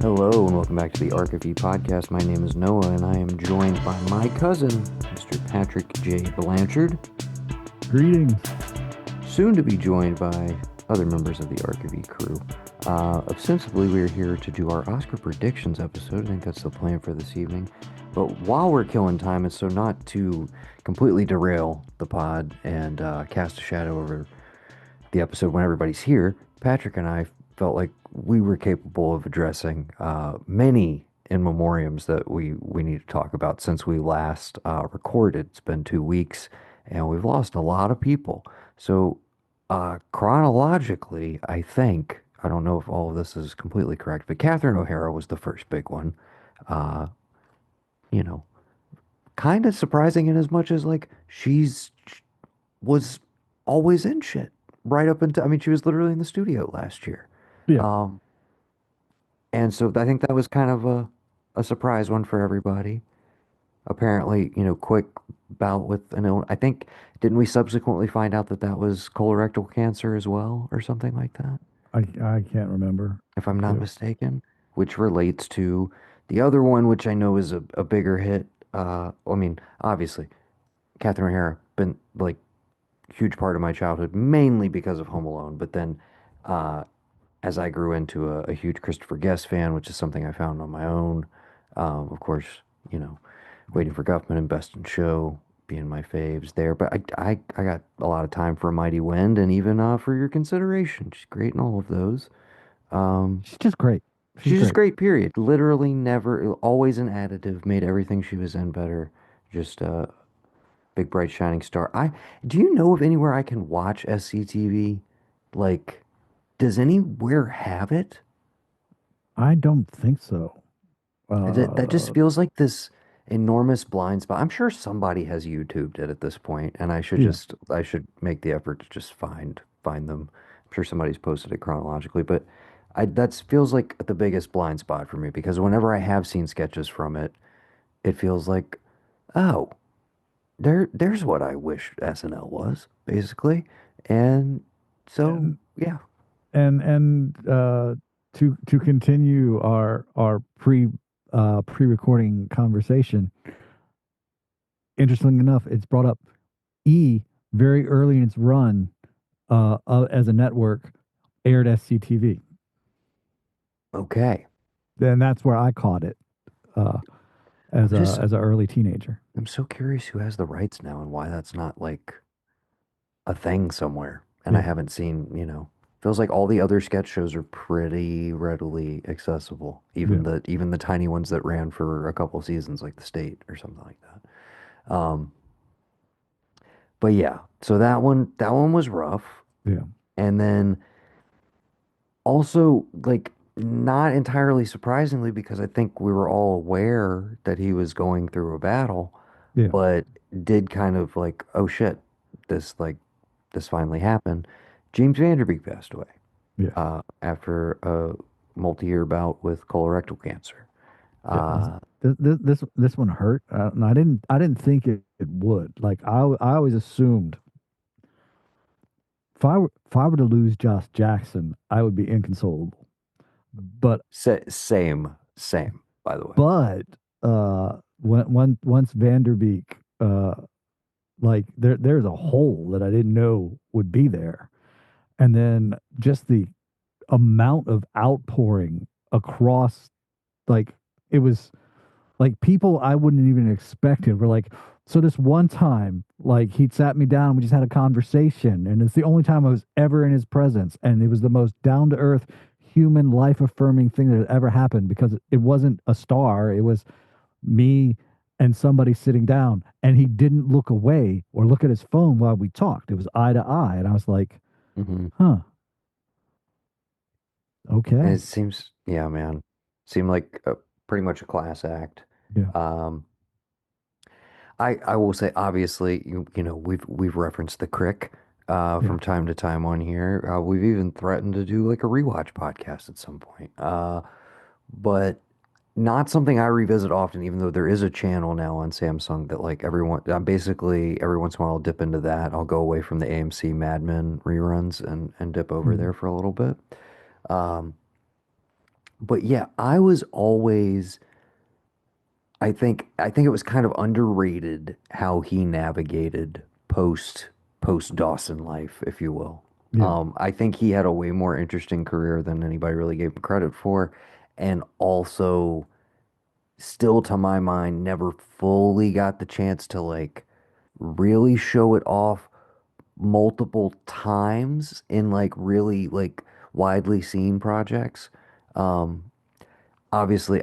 Hello and welcome back to the thearkofe podcast. My name is Noah and I am joined by my cousin, Mr. Patrick J. Blanchard, Greetings. soon to be joined by other members of the thearkofe crew. Ostensibly, we are here to do our Oscar predictions episode. I think that's the plan for this evening. But while we're killing time, it's so not to completely derail the pod and cast a shadow over the episode when everybody's here, Patrick and I felt like we were capable of addressing many in memoriams that we need to talk about since we last recorded. It's been 2 weeks, and we've lost a lot of people. So chronologically, I think I don't know if all of this is completely correct, but Catherine O'Hara was the first big one. Uh, you know, kind of surprising in as much as like was always in shit right up until, I mean, she was literally in the studio last year. Yeah. Um, and so I think that was kind of a surprise one for everybody. Apparently, quick bout with I think, didn't we subsequently find out that that was colorectal cancer as well or something like that, I can't remember. if I'm not Yeah. mistaken, which relates to the other one, which I know is a bigger hit. I mean, obviously, Catherine O'Hara been like huge part of my childhood, mainly because of Home Alone. But then, uh, as I grew into a huge Christopher Guest fan, which is something I found on my own, of course, you know, Waiting for Guffman and Best in Show being my faves there. But I got a lot of time for A Mighty Wind and even For Your Consideration. She's great in all of those. Um, She's just great. She's she's just great. great, period. Literally never, always an additive, made everything she was in better. Just big bright shining star. I Do you know of anywhere I can watch SCTV? Like, does anywhere have it? I don't think so. That just Uh, feels like this enormous blind spot. I'm sure somebody has YouTubed it at this point, and yeah. I should make the effort to just find them. I'm sure somebody's posted it chronologically, but that feels like the biggest blind spot for me because whenever I have seen sketches from it, it feels like, oh, there's what I wish SNL was, basically. And so, And yeah. and to continue our pre-recording conversation, interestingly enough, it's brought up E very early in its run as a network aired SCTV. Okay. And that's where I caught it uh, I'm just as an early teenager. I'm so curious who has the rights now and why that's not like a thing somewhere. And I Yeah. haven't seen, feels like all the other sketch shows are pretty readily accessible. Yeah. Even the tiny ones that ran for a couple seasons, like The State or something like that. But yeah, so that one was rough. Yeah. And then also, like, not entirely surprisingly, because I think we were all aware that he was going through a battle, Yeah. but did kind of like, oh shit, this like this finally happened. James Vanderbeek passed away Yeah. after a multi-year bout with colorectal cancer. Yeah, Uh, this one hurt. And I didn't think it would. Like I always assumed if I were to lose Josh Jackson, I would be inconsolable. But same, by the way. but once Vanderbeek like there's a hole that I didn't know would be there, and then just the amount of outpouring across, like, it was like people I wouldn't even expected were like, so this one time, like, he'd sat me down and we just had a conversation, and it's the only time I was ever in his presence, and it was the most down to earth, human, life affirming thing that had ever happened because it wasn't a star, it was me and somebody sitting down, and he didn't look away or look at his phone while we talked. It was eye to eye, and I was like, Hmm. huh, And okay, it seems, yeah, man, seemed like pretty much a class act. yeah, Um, I will say, obviously, we've referenced the Crick yeah, from time to time on here. We've even threatened to do like a rewatch podcast at some point. But not something I revisit often, even though there is a channel now on Samsung that like everyone, basically every once in a while I'll dip into that. I'll go away from the AMC Mad Men reruns and dip over hmm, there for a little bit. Um, but yeah, I was always I think it was kind of underrated how he navigated post Dawson life, if you will. Yeah, I think he had a way more interesting career than anybody really gave him credit for, and also still to my mind never fully got the chance to like really show it off multiple times in like really like widely seen projects. Um, Obviously,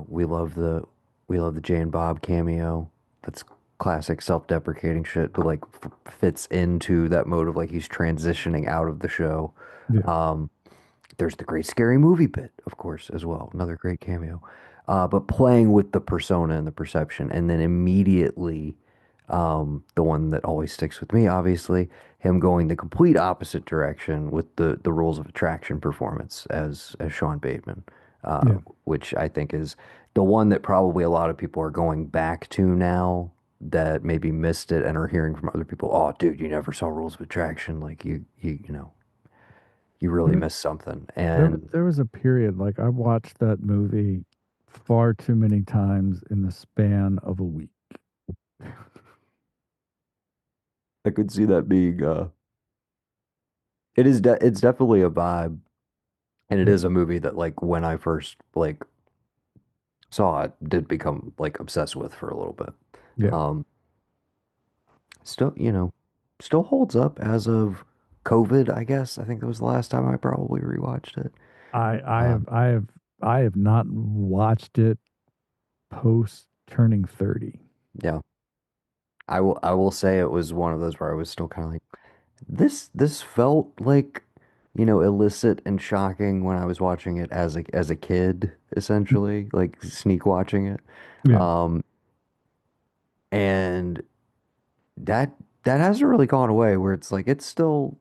we love the Jay and Bob cameo. That's classic self-deprecating shit, but like fits into that mode of like he's transitioning out of the show. yeah, Um, there's the great scary movie bit, of course, as well. Another great cameo. But playing with the persona and the perception, and then immediately, the one that always sticks with me, obviously, him going the complete opposite direction with the rules of attraction performance as Sean Bateman, yeah. which I think is the one that probably a lot of people are going back to now that maybe missed it and are hearing from other people, oh, dude, you never saw Rules of Attraction. Like you know, you really There, missed something. there, And there was a period like I watched that movie far too many times in the span of a week. I could see that being it's definitely a vibe and it Yeah, is a movie that like when I first like saw it did become like obsessed with for a little bit. yeah. Um still, still holds up as of COVID, I guess. I think that was the last time I probably rewatched it. I I Um have I have I have not watched it post turning 30. yeah. I will say it was one of those where I was still kind of like this felt like, illicit and shocking when I was watching it as a kid, essentially, like sneak watching it. Yeah. Um, and that that hasn't really gone away where it's like it's still,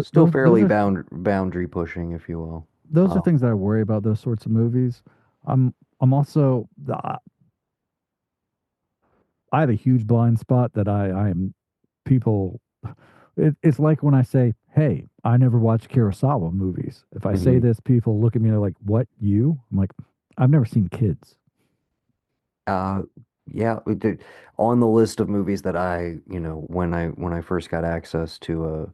still Those fairly are boundary pushing, if you will. those are Um, things that I worry about those sorts of movies. I'm also I have a huge blind spot that I am people it's like when I say, "Hey, I never watched Kurosawa movies." If I say mhm. this, people look at me, they're like, "What, you?" I'm like, "I've never seen Kids." Uh, yeah, on the list of movies that when I first got access to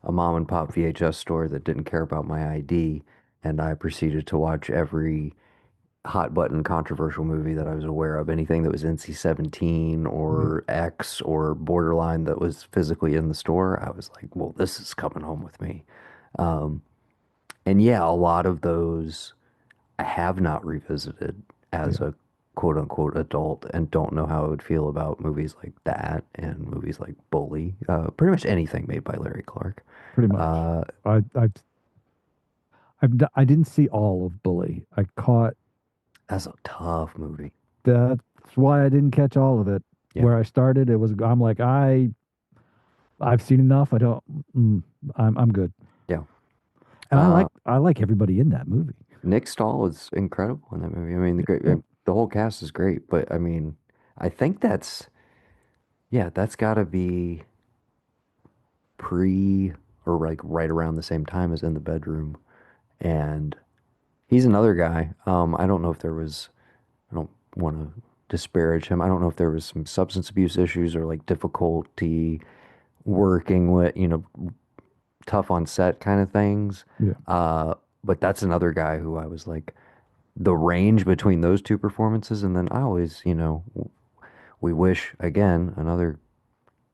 a mom and pop VHS store that didn't care about my ID, and I proceeded to watch every hot button controversial movie that I was aware of, anything that was NC-17 Yeah. or X or borderline that was physically in the store, I was like, well, this is coming home with me. Um, and yeah, a lot of those I have not revisited as Yeah, a quote unquote adult and don't know how I would feel about movies like that and movies like Bully, pretty much anything made by Larry Clark. pretty much. Uh, I didn't see all of Bully. I caught that's a tough movie. That's why I didn't catch all of it. Yeah, Where I started, it was I'm like I've seen enough. I don't. I'm good. yeah. And Uh, I like everybody in that movie. Nick Stahl is incredible in that movie. I mean, Yeah, the whole cast is great, but I mean, I think yeah, that's got to be pre or like right around the same time as In the Bedroom. And he's another guy. I don't know if there was, I don't want to disparage him. I don't know if there was some substance abuse issues or like difficulty working with, tough on set kind of things. yeah, Uh, but that's another guy who I was like, the range between those two performances, and then I always, we wish again another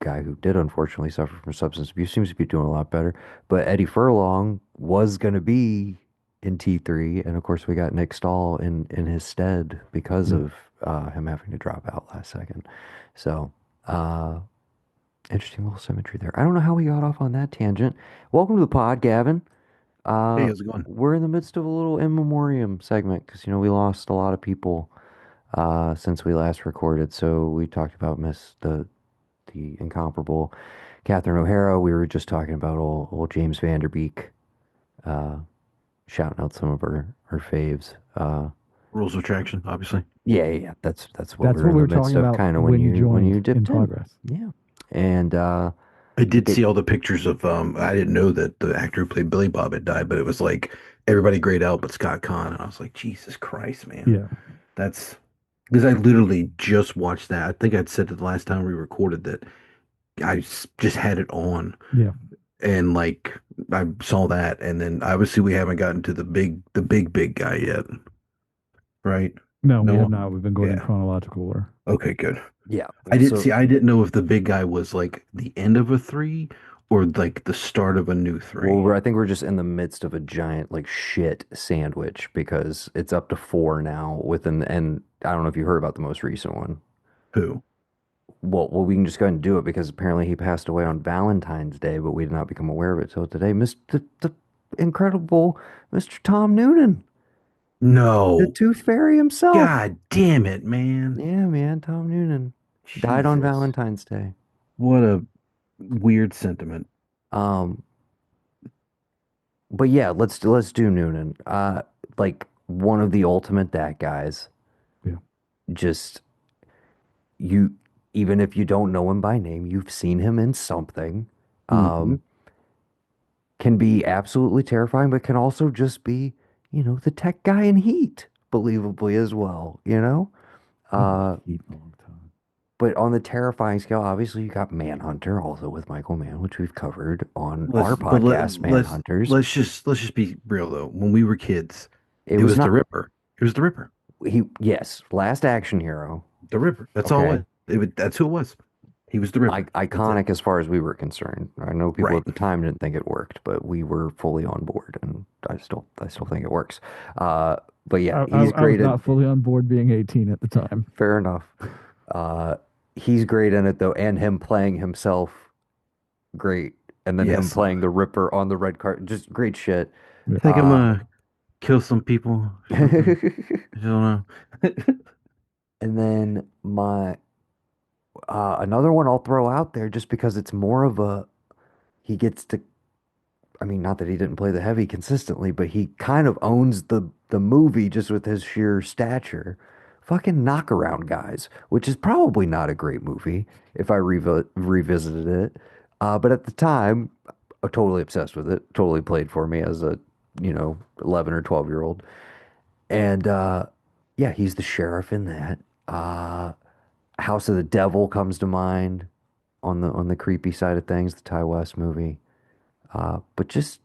guy who did unfortunately suffer from substance abuse seems to be doing a lot better. But Eddie Furlong was going to be in T3, and of course we got Nick Stahl in his stead because yeah. of him having to drop out last second. So uh, interesting little symmetry there. I don't know how we got off on that tangent. Welcome to the pod, Gavin. Hey, Uh, how's it going? we're in the midst of a little in memoriam segment because we lost a lot of people since we last recorded. So we talked about the incomparable Catherine O'Hara. We were just talking about old James Vanderbeek, uh, shouting out some of her faves. Rules of attraction, obviously. Yeah. That's what That's we're what in we the were midst talking of, about kind of when you when joined you in dipped in. progress. Yeah, and I you did get see all the pictures of I didn't know that the actor who played Billy Bob had died, but it was like everybody grayed out but Scott Conn. And I was like, Jesus Christ, man. Yeah. That's because I literally just watched that. I think I'd said it the last time we recorded that just had it on Yeah. and like I saw that and then obviously we haven't gotten to the big guy yet, right? No, we have No. not. We've been going in Yeah. chronological order. Okay, good. Yeah. I didn't So, see. I didn't know if the big guy was like the end of a three or like the start of a new well, three. I think we're just in the midst of a giant like shit sandwich because it's up to four now within, and I don't know if you heard about the most recent one. Who? We can just go ahead and do it because apparently he passed away on Valentine's Day, but we did not become aware of it till today. The incredible Mr. Tom Noonan, the No. Tooth Fairy himself. God damn it, man. Yeah, man, Tom Noonan died on Jesus. Valentine's Day. What a weird sentiment. Um, but yeah, let's do Noonan. Like one of the ultimate that guys. Yeah. Just you, even if you don't know him by name, you've seen him in something. Hmm. Um, can be absolutely terrifying, but can also just be, the tech guy in Heat, believably as well, you know? I haven't watched Uh, Heat in a long time. but on the terrifying scale, obviously you got Manhunter, also with Michael Mann, which we've covered on Let's our but let, podcast, let's Manhunters. let's just be real though. When we were kids, It it was was the not Ripper. It was the Ripper. yes, Last Action Hero. The Ripper. That's all it Okay. was. That's who it was. He was the Ripper. That's it. Iconic as far as we were concerned. I know people Right. at the time didn't think it worked, but we were fully on board, and I still think it works. Uh, but yeah, he's I was great at not fully on board being 18 at the time. fair enough. Uh, he's great in it though, and him playing himself, great, and then him Yes. playing the Ripper on the red card, just great shit. Yeah. I think I'm Uh, gonna kill some people or something. and I don't know. then my another one I'll throw out there just because it's more of a he gets to I mean, not that he didn't play the heavy consistently, but he kind of owns the movie just with his sheer stature. Fucking Knockaround Guys, which is probably not a great movie if I revisited it. But at the time, I'm totally obsessed with it. Totally played for me as a, 11 or 12-year-old. And yeah, he's the sheriff in that. Uh, House of the Devil comes to mind on the creepy side of things, the Ty West movie. But just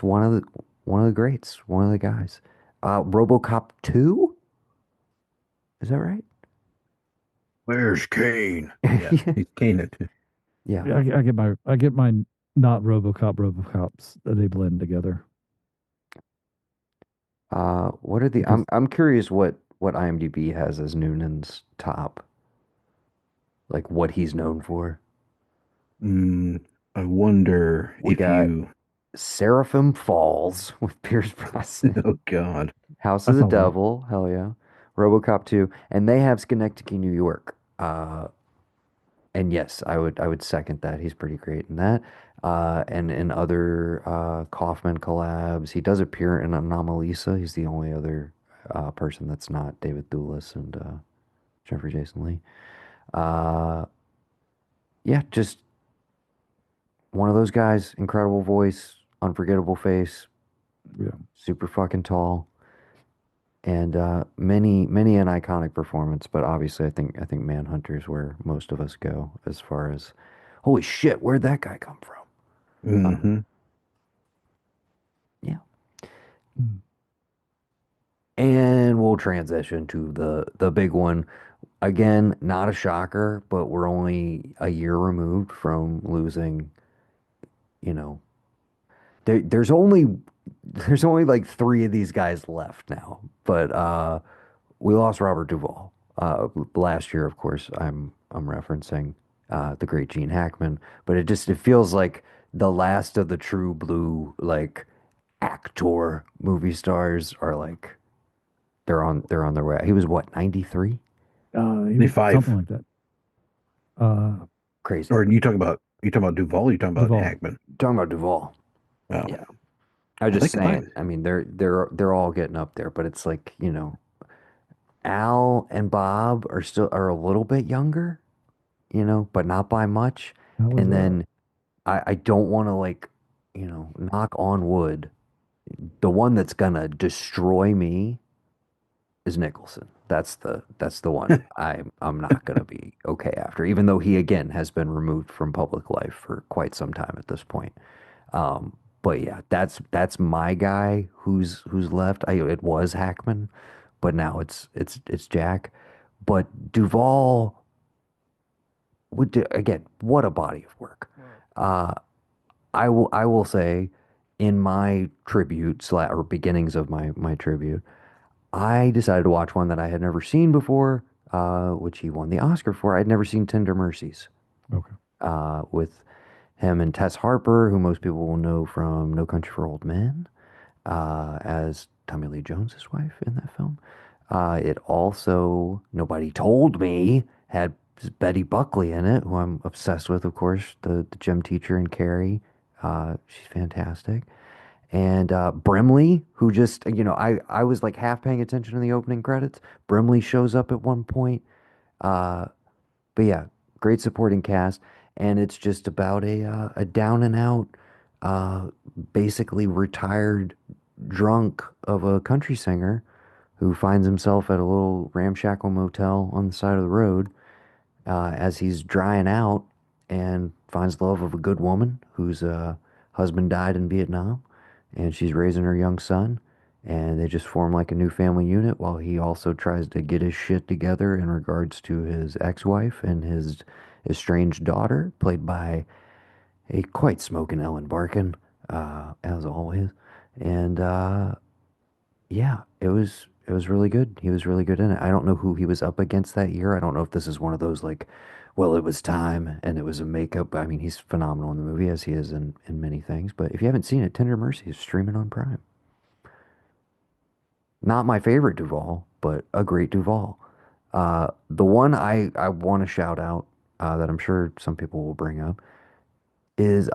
one of the greats, one of the guys. RoboCop 2, is that right? Where's Kane? Yeah, he's Kane. Yeah. Yeah, I get my not RoboCops that they blend together. What are the Because I'm curious what IMDb has as Noonan's top, like what he's known for. Mm, I wonder We if got you. Seraphim Falls with Pierce Brosnan, Oh God. House I of the saw that. Devil, hell yeah, RoboCop 2, and they have Schenectady, New York. And yes, I would second that. He's pretty great in that. And in other Kaufman collabs, he does appear in Anomalisa. He's the only other person that's not David Thewlis and Jeffrey Jason Lee. Uh, yeah, just one of those guys. Incredible voice, unforgettable face, Yeah. super fucking tall, and many an iconic performance. But obviously, I think Manhunter's where most of us go as far as holy shit, where'd that guy come from? Hmm. Yeah. Mm. And we'll transition to the big one. Again, not a shocker, but we're only a year removed from losing, you know, there's only like three of these guys left now. But we lost Robert Duvall. Last year, of course, I'm referencing the great Gene Hackman, but it feels like the last of the true blue like actor movie stars are like they're on their way. He was what, 93? He was something 95. like that. Uh, Crazy. Or you talking about Duvall? Or you talking about Duvall. Hackman? Talking about Duvall. Oh, Yeah. I was I just think saying, I mean, they're all getting up there, but it's like, Al and Bob are a little bit younger, but not by much. That was And then I don't want to like, knock on wood, The one that's gonna destroy me is Nicholson. That's the one I'm not gonna be okay after, even though he again has been removed from public life for quite some time at this point. But yeah, that's my guy who's left. It was Hackman, but now it's Jack. But Duvall would do, again, what a body of work. Well, Uh, I will say in my tribute or beginnings of my tribute, I decided to watch one that I had never seen before, which he won the Oscar for. I'd never seen Tender Mercies, okay. with him and Tess Harper, who most people will know from No Country for Old Men, as Tommy Lee Jones's wife in that film. It also, nobody told me, had Betty Buckley in it, who I'm obsessed with, of course, the gym teacher in Carrie. She's fantastic. And Brimley, who just, I was like half paying attention to the opening credits. Brimley shows up at one point. Uh, but yeah, great supporting cast. And it's just about a down and out, uh, basically retired drunk of a country singer who finds himself at a little ramshackle motel on the side of the road, as he's drying out, and finds the love of a good woman whose husband died in Vietnam, and she's raising her young son, and they just form like a new family unit while he also tries to get his shit together in regards to his ex-wife and his estranged daughter, played by a quite smoking Ellen Barkin, as always. And yeah, it was really good. He was really good in it. I don't know who he was up against that year. I don't know if this is one of those like, well, it was time and it was a makeup. I mean, he's phenomenal in the movie as he is in many things. But if you haven't seen it, Tender Mercy is streaming on Prime. Not my favorite Duvall, but a great Duvall. The one I want to shout out, that I'm sure some people will bring up, is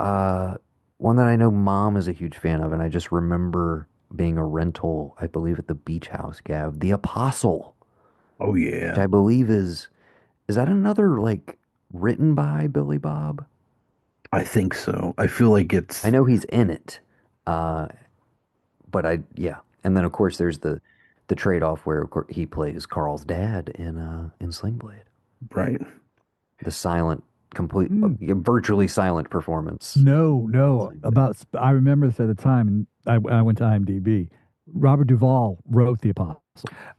one that I know Mom is a huge fan of, and I just remember being a rental, I believe, at the beach house, Gav. The Apostle, Oh which yeah, I believe is that another like written by Billy Bob? I think so. I feel like I it's know he's in it. Uh, but yeah. And then of course there's the trade-off where of course, he plays Carl's dad in Sling Blade. right. The silent, complete, Mm, virtually silent performance. no, In no. Sling Blade. I remember this at the time, and I went to IMDb. Robert Duvall wrote The Apostle.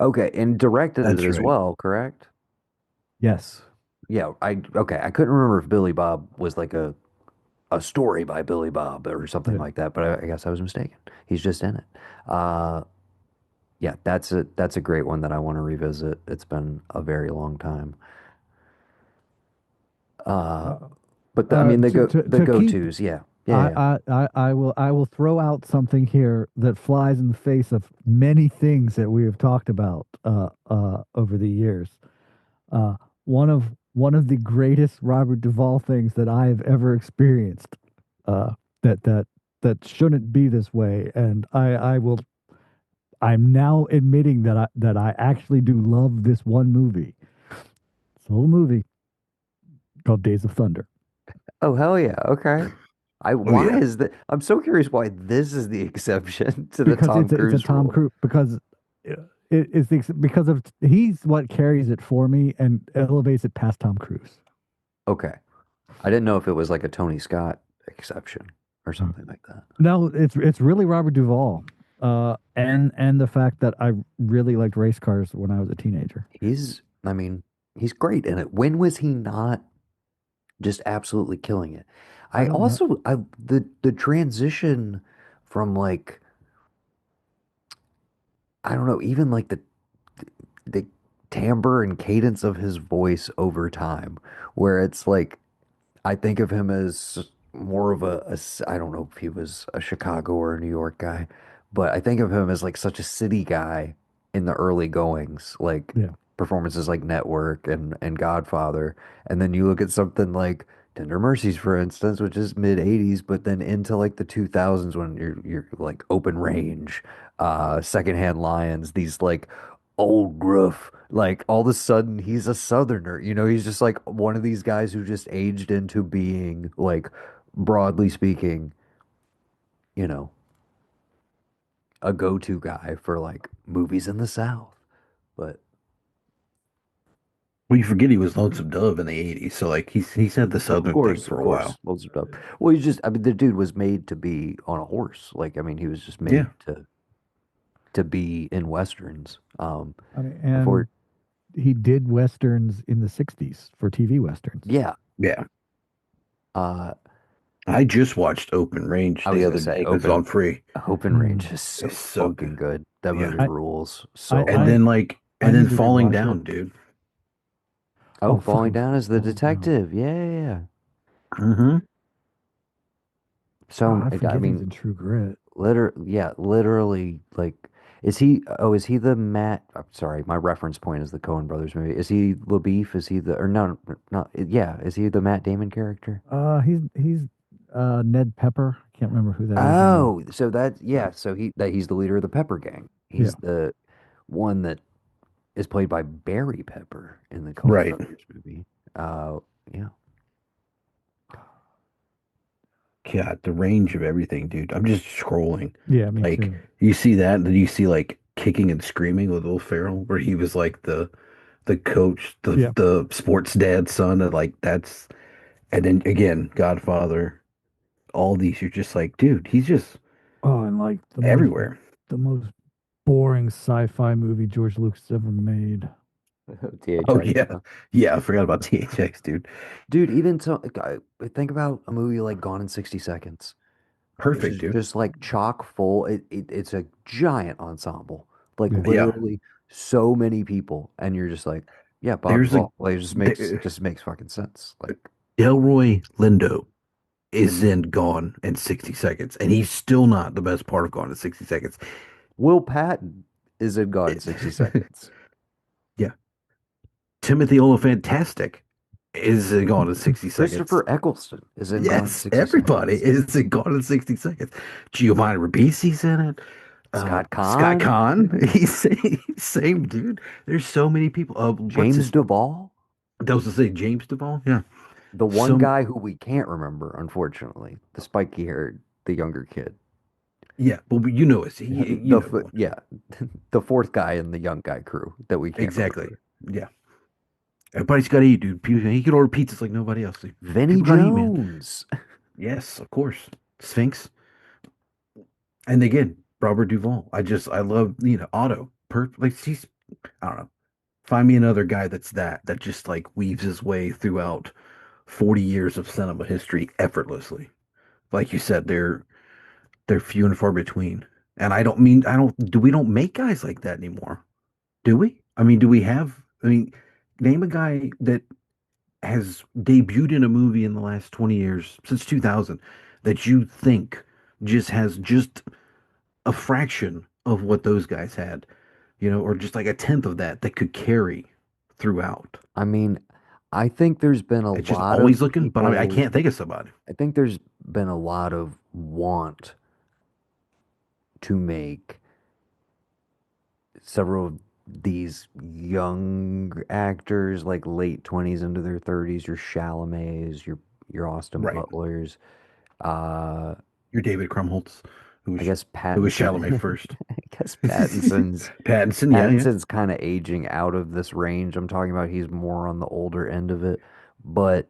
Okay, and directed it That's as right. well, correct? Yes. Yeah, okay. I couldn't remember if Billy Bob was like a story by Billy Bob or something Yeah. like that, but I guess I was mistaken. He's just in it. Uh, yeah, that's a great one that I want to revisit. It's been a very long time. Uh, Uh, but I mean the to keep go-tos, yeah, yeah, yeah. I will throw out something here that flies in the face of many things that we have talked about over the years. Uh, one of the greatest Robert Duvall things that I have ever experienced. Uh, that that that shouldn't be this way, and I will. I'm now admitting that I actually do love this one movie. It's a little movie called Days of Thunder. Oh hell yeah, okay. Oh Why yeah, is that? I'm so curious why this is the exception to the Because Tom it's a Cruise Tom rule. Cruise because because of he's what carries it for me and elevates it past Tom Cruise. Okay, I didn't know if it was like a Tony Scott exception or Uh, something like that. No, it's really Robert Duvall, and the fact that I really liked race cars when I was a teenager. I mean, he's great in it. When was he not just absolutely killing it? I I don't know. also, the transition from like, I don't know, even like the timbre and cadence of his voice over time, where it's like I think of him as more of I don't know if he was a Chicago or a New York guy, but I think of him as like such a city guy in the early goings, like Yeah, performances like Network and Godfather. And then you look at something like Tender Mercies, for instance, which is mid 80s, but then into like the 2000s when you're like Open Range, Secondhand Lions, these like old gruff. Like all of a sudden he's a southerner. He's just like one of these guys who just aged into being like broadly speaking, you know, a go-to guy for like movies in the South. But Well, you forget he was Lonesome Dove in the '80s, so like he's had the Southern thing of for a course, while. loads of stuff. Well, he just, I mean, the dude was made to be on a horse. Like, I mean, he was just Yeah, made to be in westerns. I mean, Before, and he did westerns in the '60s for TV westerns. yeah. yeah. Uh, I just watched Open Range I was the gonna other say, day because it's on free. Open Range Mm. is It's so so fucking good. good. That Yeah. movie I, rules I, so And I, hard. then like I and then need to Falling rewatch it. Down, dude. Oh, Oh, Falling fucking Down is the falling down. detective. Yeah, yeah, yeah. Hmm. Oh, I I forget he's mean, in True Grit. literally, like, is he the Matt? I'm sorry, my reference point is the Coen Brothers movie. Is he LaBeef? Is he the, or no, no, yeah, is he the Matt Damon character? He's Ned Pepper. I can't remember who that is in the. Oh, so that, yeah, so he's the leader of the Pepper Gang. Yeah. He's the one that is played by Barry Pepper in the Coen Right. Brothers movie. Uh, yeah. God, the range of everything, dude. I'm just scrolling. Yeah, me Like too. you see that, and then you see like Kicking and Screaming with Will Ferrell, where he was like the coach, Yeah. the sports dad son, and like that's and then again, Godfather, all these, you're just like, dude, he's just Oh, and like everywhere. the most boring sci-fi movie George Lucas ever made. Oh THX. yeah. Yeah, I forgot about THX, dude. Dude, even so, think about a movie like Gone in 60 Seconds, which Perfect, is dude. just like chock full. It's a giant ensemble, like Yeah. Yeah. literally so many people, and you're just like, yeah, Bob There's a Duvall. Like, it there, just makes fucking sense. Like Delroy Lindo is in Gone in 60 Seconds, and he's still not the best part of Gone in 60 Seconds. Will Patton is in Gone in It- 60 Seconds. yeah. Timothy Olyphantastic is in Gone in 60 Seconds. Christopher Eccleston is in Gone in Yes, 60 everybody Seconds. is in Gone in 60 Seconds. Giovanni Ribisi's in it. Scott Scott Kahn, Kahn, he's same dude. There's so many people. What's James his? Duvall, That was to say James Duvall. Yeah. the one So guy who we can't remember, unfortunately, the spiky haired, the younger kid. yeah, but you know it's you know the one. Yeah, the fourth guy in the young guy crew that we can't Exactly. remember. Yeah. Everybody's got to eat, dude. He can order pizzas like nobody else. Vinnie People got to eat, man. Jones. Yes, of course. Sphinx. And again, Robert Duvall. I love, Otto. Like he's, I don't know. Find me another guy that just like weaves his way throughout 40 years of cinema history effortlessly. Like you said, they're few and far between. And we don't make guys like that anymore. Do we? I mean, name a guy that has debuted in a movie in the last 20 years, since 2000, that you think just has just a fraction of what those guys had, or just like a tenth of that could carry throughout. I mean, I think there's been a It's just lot of always looking, but I people, can't think of somebody. I think there's been a lot of want to make several of these young actors, like late 20s into their 30s, your Chalamets, your Austin Right. Butlers, uh, You're David Krumholtz, who I was guess who was Pattinson. Chalamet first. I guess Pattinson, yeah, yeah. Pattinson's kind of aging out of this range I'm talking about. He's more on the older end of it. But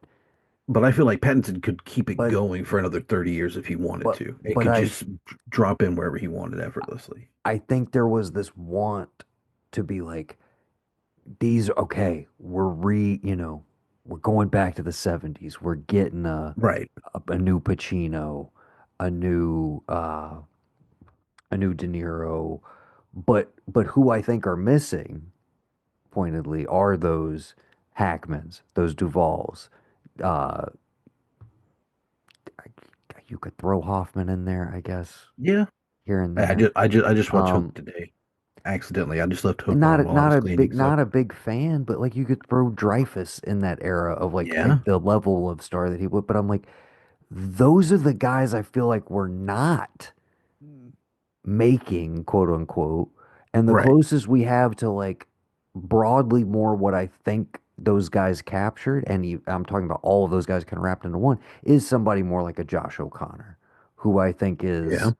But I feel like Pattinson could keep it but going for another 30 years if he wanted but to. It but could just drop in wherever he wanted effortlessly. I think there was this want to be like, these, okay, we're going back to the 70s. We're getting Right. a new Pacino, a new a new De Niro, but who I think are missing pointedly are those Hackmans, those Duvalls. Uh, you could throw Hoffman in there, I guess, Yeah. here and I there. just I just I just watched Hook Um, today. Accidentally. I just left and Hook on while I was cleaning. So not a big fan, but like you could throw Dreyfus in that era of yeah. like the level of star that he would. But I'm like, those are the guys I feel like we're not making, quote unquote. And the Right. closest we have to like broadly more what I think those guys captured, and I'm talking about all of those guys kind of wrapped into one, is somebody more like a Josh O'Connor, who I think Yeah. is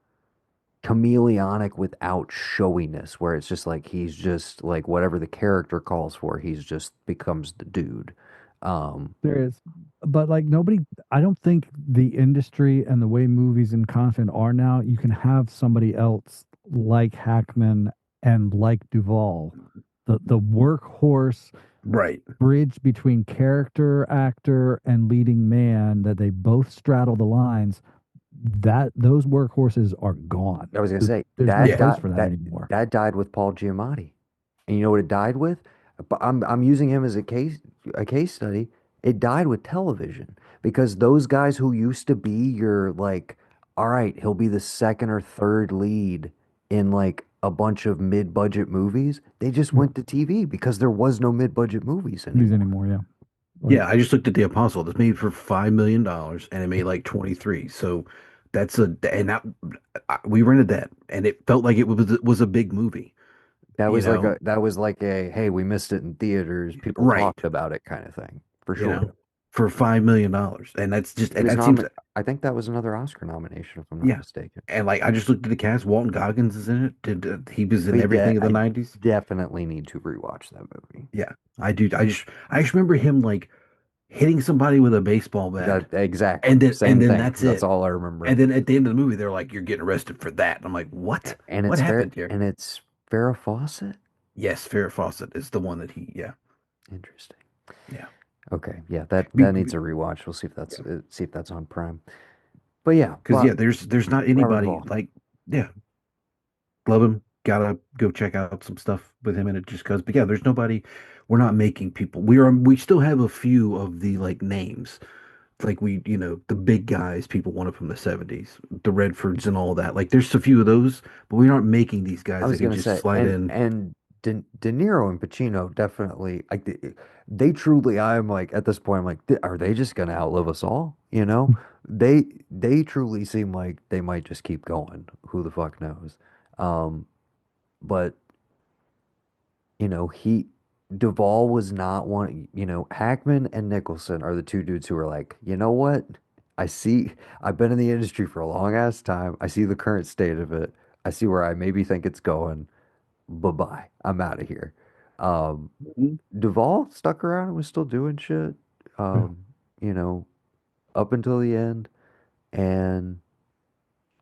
chameleonic without showiness, where it's just like he's just like whatever the character calls for, he's just becomes the dude. Um, There is, but like nobody, I don't think the industry and the way movies and content are now, you can have somebody else like Hackman and like Duvall, the workhorse Right. bridge between character actor and leading man that they both straddle the lines. That those workhorses are gone. I was gonna say There's no that Yeah. place died for that that anymore. that died with Paul Giamatti, and you know what it died with? But I'm using him as a case study. It died with television because those guys who used to be your like, all right, he'll be the second or third lead in like a bunch of mid-budget movies. They just Yeah. went to TV because there was no mid-budget movies These anymore. anymore, yeah. Like Yeah, I just looked at The Apostle. It's made for $5 million and it made like 23. So that's a and that we rented that and it felt like it was a big movie, you know? That was like a hey, we missed it in theaters. People Right. talked about it kind of thing for You sure. know, for $5 million. And that's just It and was that seems I think that was another Oscar nomination, if I'm not yeah. mistaken. And like I just looked at the cast. Walton Goggins is in it. He was in everything in the I 90s. definitely need to rewatch that movie. Yeah, I do. I just remember him like hitting somebody with a baseball bat, That exactly and then and same then thing. that's That's it. all I remember. And then at the end of the movie, they're like, "You're getting arrested for that." And I'm like, "What? And What it's happened here?" it's Farrah Fawcett. Yes, Farrah Fawcett is the one that he. Yeah, Interesting. yeah, Okay, yeah, that needs a because rewatch. We'll see if that's on Prime. But yeah, yeah, there's not Robert anybody Duvall. like yeah, love him. Gotta go check out some stuff with him in it just because. But yeah, there's nobody. We're not making people. We still have a few of the like names like the big guys people wanted from the 70s, the Redfords and all that. Like there's a few of those, but we aren't making these I guys that was can gonna just say, slide in. and De Niro and Pacino definitely like they truly. I'm like at this point, I'm like, are they just gonna outlive us all? You know, they truly seem like they might just keep going. Who the fuck knows? Um, but he Duvall was not one. Hackman and Nicholson are the two dudes who are like, you know what? I see. I've been in the industry for a long ass time. I see the current state of it. I see where I maybe think it's going. Bye-bye. I'm out of here. Um, Mhm. Duvall stuck around and was still doing shit, Yeah. um, you know, up until the end. And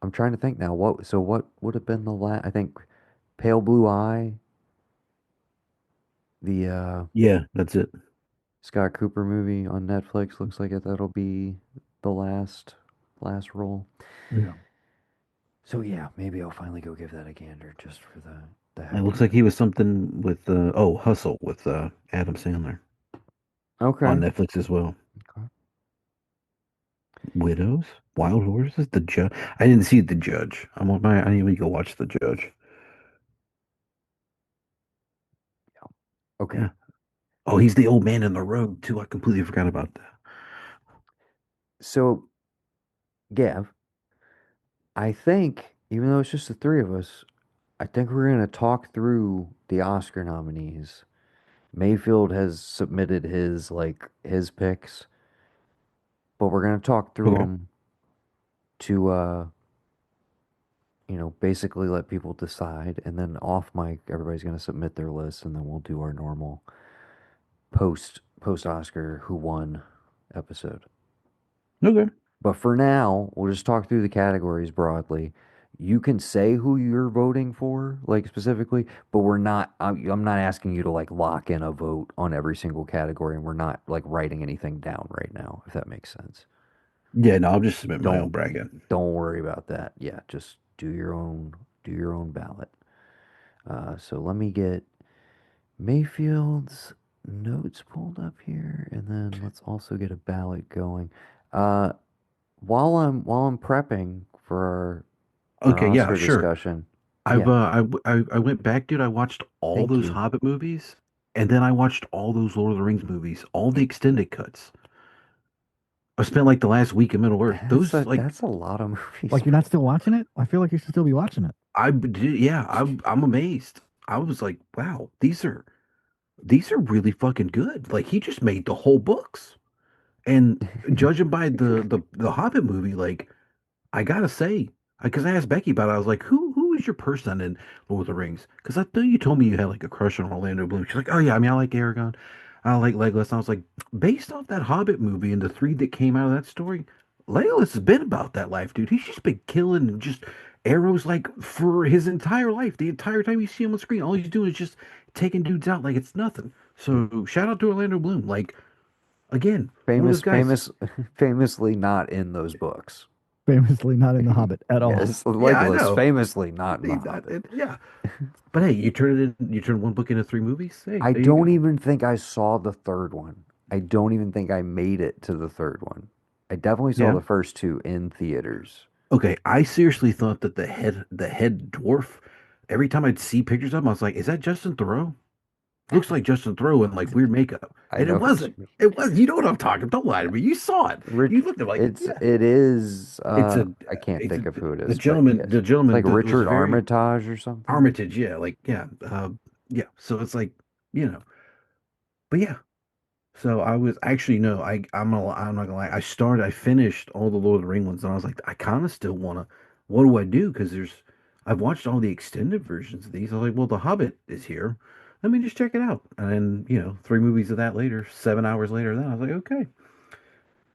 I'm trying to think now, what would have been the last, I think Pale Blue Eye, the Yeah, that's it. Scott Cooper movie on Netflix, looks like that'll be the last role. Yeah. So yeah, maybe I'll finally go give that a gander just for the It heck looks of like it. he was something with Hustle with Adam Sandler on Okay. Netflix as well. Okay. Widows, Wild Horses, The Judge. I didn't see The Judge. I need to go watch The Judge. Yeah. Okay. Yeah. Oh, he's the old man in the road too. I completely forgot about that. So, Gav, I think even though it's just the three of us, I think we're going to talk through the Oscar nominees. Mayfield has submitted his picks, but we're going to talk through Okay. them to basically let people decide, and then off mic everybody's going to submit their lists, and then we'll do our normal post Oscar who won episode. Okay. But for now, we'll just talk through the categories broadly. You can say who you're voting for, like specifically, but I'm not asking you to like lock in a vote on every single category, and we're not like writing anything down right now, if that makes sense. Yeah, no, I'll just submit my Don't own bracket. don't worry about that. Yeah, just do your own ballot. So let me get Mayfield's notes pulled up here, and then let's also get a ballot going. Uh, while I'm prepping for our Okay, yeah, Oscar sure. discussion, I've yeah, I went back, dude. I watched all thank those you. Hobbit movies, and then I watched all those Lord of the Rings movies, all the extended cuts. I spent like the last week in Middle Earth. Those like That's a lot of movies, Like you're not still watching it? I feel like you should still be watching it. yeah, I'm amazed. I was like, wow, these are really fucking good. Like he just made the whole books. And man. judging by the Hobbit movie, like I gotta say, because I asked Becky about it, I was like, was your person in Lord of the Rings? Because I know you told me you had like a crush on Orlando Bloom. She's like, oh yeah, I mean, I like Aragorn, I like Legolas. And I was like, based off that Hobbit movie and the three that came out of that story, Legolas has been about that life, dude. He's just been killing just arrows like for his entire life. The entire time you see him on screen, all he's doing is just taking dudes out like it's nothing. So shout out to Orlando Bloom. Like again, one of Famous, those guys. famous, famously not in those books. Famously not in The Hobbit at all. Yes, Yeah, I Legolas, know. famously not in The Hobbit. Yeah. But hey, you turn one book into three movies. Hey, I there you don't go. even think I saw the third one. I don't even think I made it to the third one. I definitely saw Yeah. the first two in theaters. Okay, I seriously thought that the head dwarf, every time I'd see pictures of him, I was like, is that Justin Theroux? Looks like Justin Theroux in like weird makeup. I And it know what you wasn't. mean. It was. You know what I'm talking about. Don't lie to me. You saw it. Rich, You looked at it like, yeah. it is, It's a I can't it's a, think of who it the is, but gentleman yes. It's like that was Richard very Armitage or something. Armitage, yeah, like yeah. Yeah. So it's like, you know. But yeah, so I was actually no, I'm not gonna lie. I finished all the Lord of the Ring ones, and I was like, I kind of still wanna. What do I do? Because I've watched all the extended versions of these. I was like, well, The Hobbit is here. Let me just check it out. And then three movies of that later, 7 hours later. Then I was like, okay,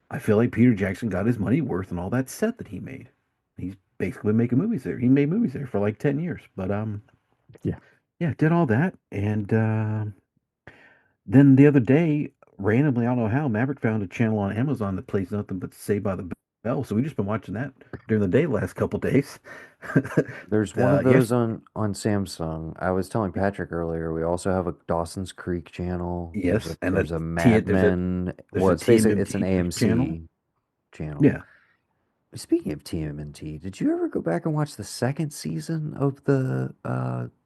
I feel like Peter Jackson got his money worth and all that set that he made. He's basically been making movies there. He made movies there for like 10 years. But Yeah. yeah, did all that and. Then the other day, randomly, I don't know how, Maverick found a channel on Amazon that plays nothing but Saved by the Bell. So we just been watching that during the day the last couple days. There's one of Yes, those on Samsung. I was telling Patrick earlier, we also have a Dawson's Creek channel. yes, and There's a Mad There's Men. Well, a it's basically it's an TMMT channel. AMC channel. Yeah. Speaking of TMNT, did you ever go back and watch the second season of the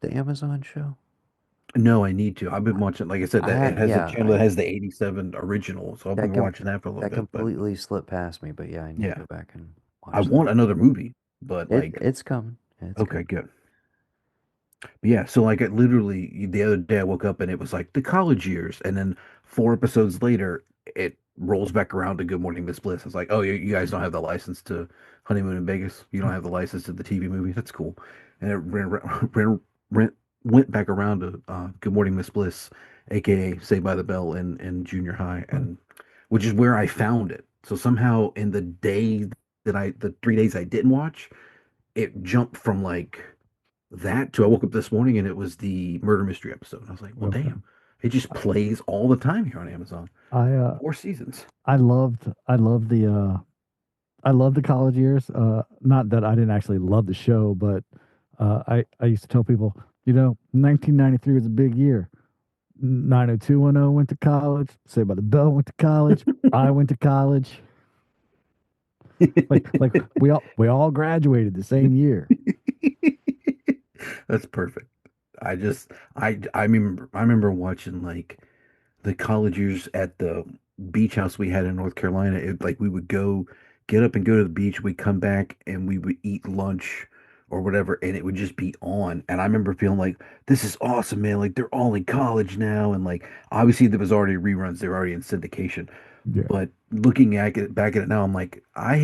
Amazon show? No, I need to. I've been watching, like I said, I that it had has a yeah, channel that has the '87 original, so I've that been com watching that for a little that bit. But completely slipped past me, but yeah, I need to yeah, go back and I watch that. want another movie, but like, It's coming. It's okay, coming. good. Yeah, so like it literally the other day I woke up and it was like the college years, and then 4 episodes later it rolls back around to Good Morning Miss Bliss. It's like, oh, you guys don't have the license to Honeymoon in Vegas. You don't have the license to the TV movie. That's cool. And it went back around to Good Morning Miss Bliss, aka Saved by the Bell in junior high, Right. and which is where I found it. So somehow in the 3 days I didn't watch, it jumped from like that to I woke up this morning and it was the murder mystery episode. And I was like, well, Okay. damn, it just plays all the time here on Amazon. I 4 seasons. I loved the college years. Not that I didn't actually love the show, but I used to tell people, 1993 was a big year. 90210 went to college. Saved by the Bell went to college. I went to college. Like we all graduated the same year. That's perfect. I just I remember watching like the college years at the beach house we had in North Carolina. Like we would go get up and go to the beach. We'd come back and we would eat lunch or whatever, and it would just be on. And I remember feeling like this is awesome, man. Like they're all in college now, and like obviously there was already reruns. They were already in syndication. Yeah. But looking at it back at it now, I'm like, I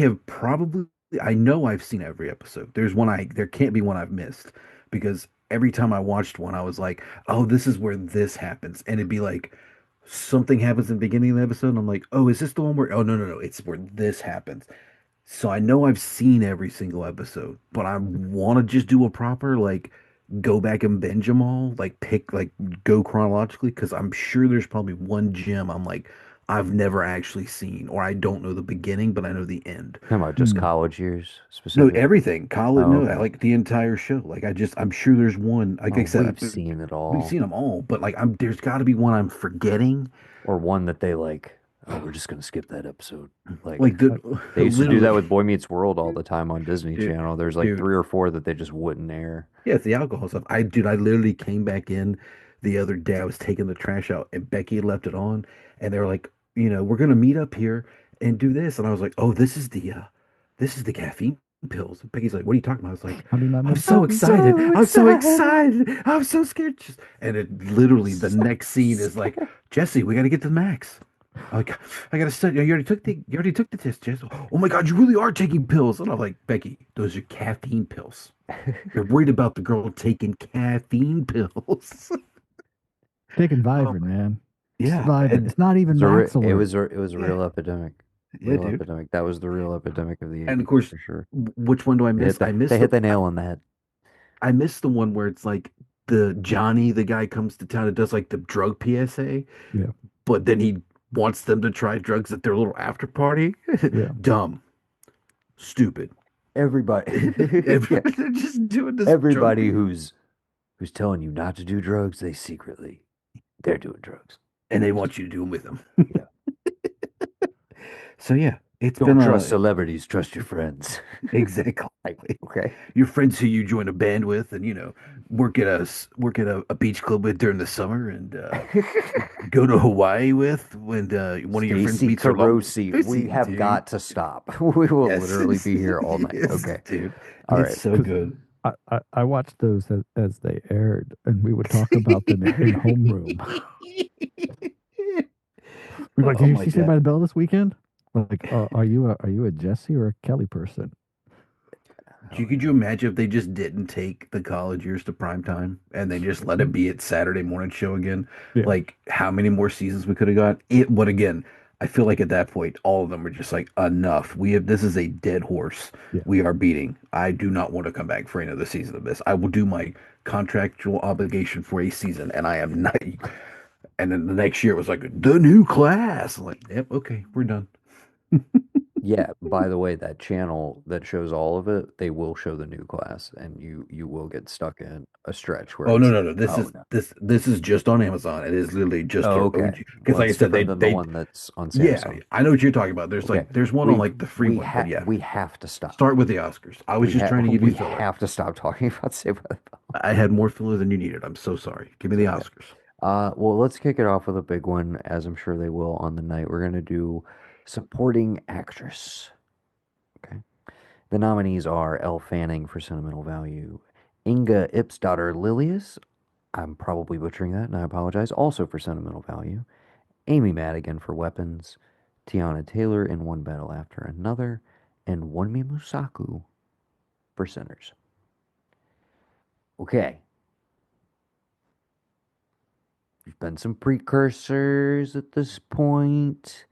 know I've seen every episode. There can't be one I've missed because every time I watched one, I was like, oh, this is where this happens. And it'd be like something happens in the beginning of the episode. And I'm like, oh, is this the one where, oh, no, no, no, it's where this happens. So I know I've seen every single episode, but I want to just do a proper, like, go back and binge them all, go chronologically, because I'm sure there's probably one gem I'm like, I've never actually seen, or I don't know the beginning, but I know the end. Talking about just Hmm. college years No, specifically. everything. College, Oh, no, okay. like the entire show. I'm sure there's one. Like I Oh, said, we've seen it we've all. seen them all, but like there's got to be one I'm forgetting. Or one that they like, oh, we're just gonna skip that episode. Like Like Like they used to do that literally, with Boy Meets World all the time on Disney dude, Channel. There's like dude. three or four that they just wouldn't air. Yeah, it's the alcohol stuff. I literally came back in the other day. I was taking the trash out, and Becky had left it on, and they were like, we're gonna meet up here and do this, and I was like, oh, this is the caffeine pills. And Becky's like, what are you talking about? I was like, I do not I'm know. so I'm excited. so I'm so excited. excited. I'm so scared. And it literally the So next scene is like, scared. Jesse, we got to get to the max. Like, I gotta study. You already took the test, Jess. Oh my God, you really are taking pills. And I'm like, Becky, those are caffeine pills. You're worried about the girl taking caffeine pills. Taking Oh, Vibrant, man. Just yeah. Vibrant. It's not even Max Alert. It was a Yeah. real epidemic. Yeah, Real dude. epidemic. That was the real epidemic of the And of 80s course, for sure. which one do I miss? They hit the nail on the head. I miss the one where it's like the Johnny, the guy comes to town and does like the drug PSA, Yeah, but then he wants them to try drugs at their little after party. yeah. Dumb, stupid. Everybody, yeah, They're just doing this drug everybody thing, who's telling you not to do drugs, they secretly they're doing drugs. and they want you to do them with them. Yeah. So yeah, it's Don't been trust a celebrities, trust your friends. exactly Like, okay. your friends who you join a band with, and work at a beach club with during the summer, and go to Hawaii with when one of your friends Stacy meets her long. Carosi, we Lucy, have dude. got to stop. We will Yes, literally be here all night. yes, Okay. dude. All It's right. so Because good. I watched those as they aired, and we would talk about them in homeroom. We'd be like, Oh "Did you my see Saved God. by the Bell this weekend?" Like, are you a Jesse or a Kelly person? Hell Could you yeah. imagine if they just didn't take the college years to prime time and they just let it be its Saturday morning show again? Yeah, Like how many more seasons we could have got? It, but again, I feel like at that point, all of them are just like enough. We have this is a dead horse yeah. we are beating. I do not want to come back for another season of this. I will do my contractual obligation for a season, and I am not. And then the next year it was like the new class. I'm like, yep, okay, we're done. Yeah, by the way, that channel that shows all of it, they will show the new class and you will get stuck in a stretch where Oh no, it's no, no. oh no. This is just on Amazon. It is literally just Oh, their okay. OG. Because Well, like I it's said, different than the they one that's on yeah, Samsung. I know what you're talking about. Okay. There's one on like the free one, but yeah. We have to stop. Start with the Oscars. I was just trying to give you We filler. have to stop talking about Saved by the Bell. I had more filler than you needed. I'm so sorry. Give me It's the okay. Oscars. Well, let's kick it off with a big one, as I'm sure they will on the night. We're gonna do supporting actress. Okay. The nominees are Elle Fanning for Sentimental Value, Inga Ipsdotter Lilius, I'm probably butchering that, and I apologize, also for Sentimental Value, Amy Madigan for Weapons, Tiana Taylor in One Battle After Another, and Wunmi Musaku for Sinners. Okay, there's been some precursors at this point.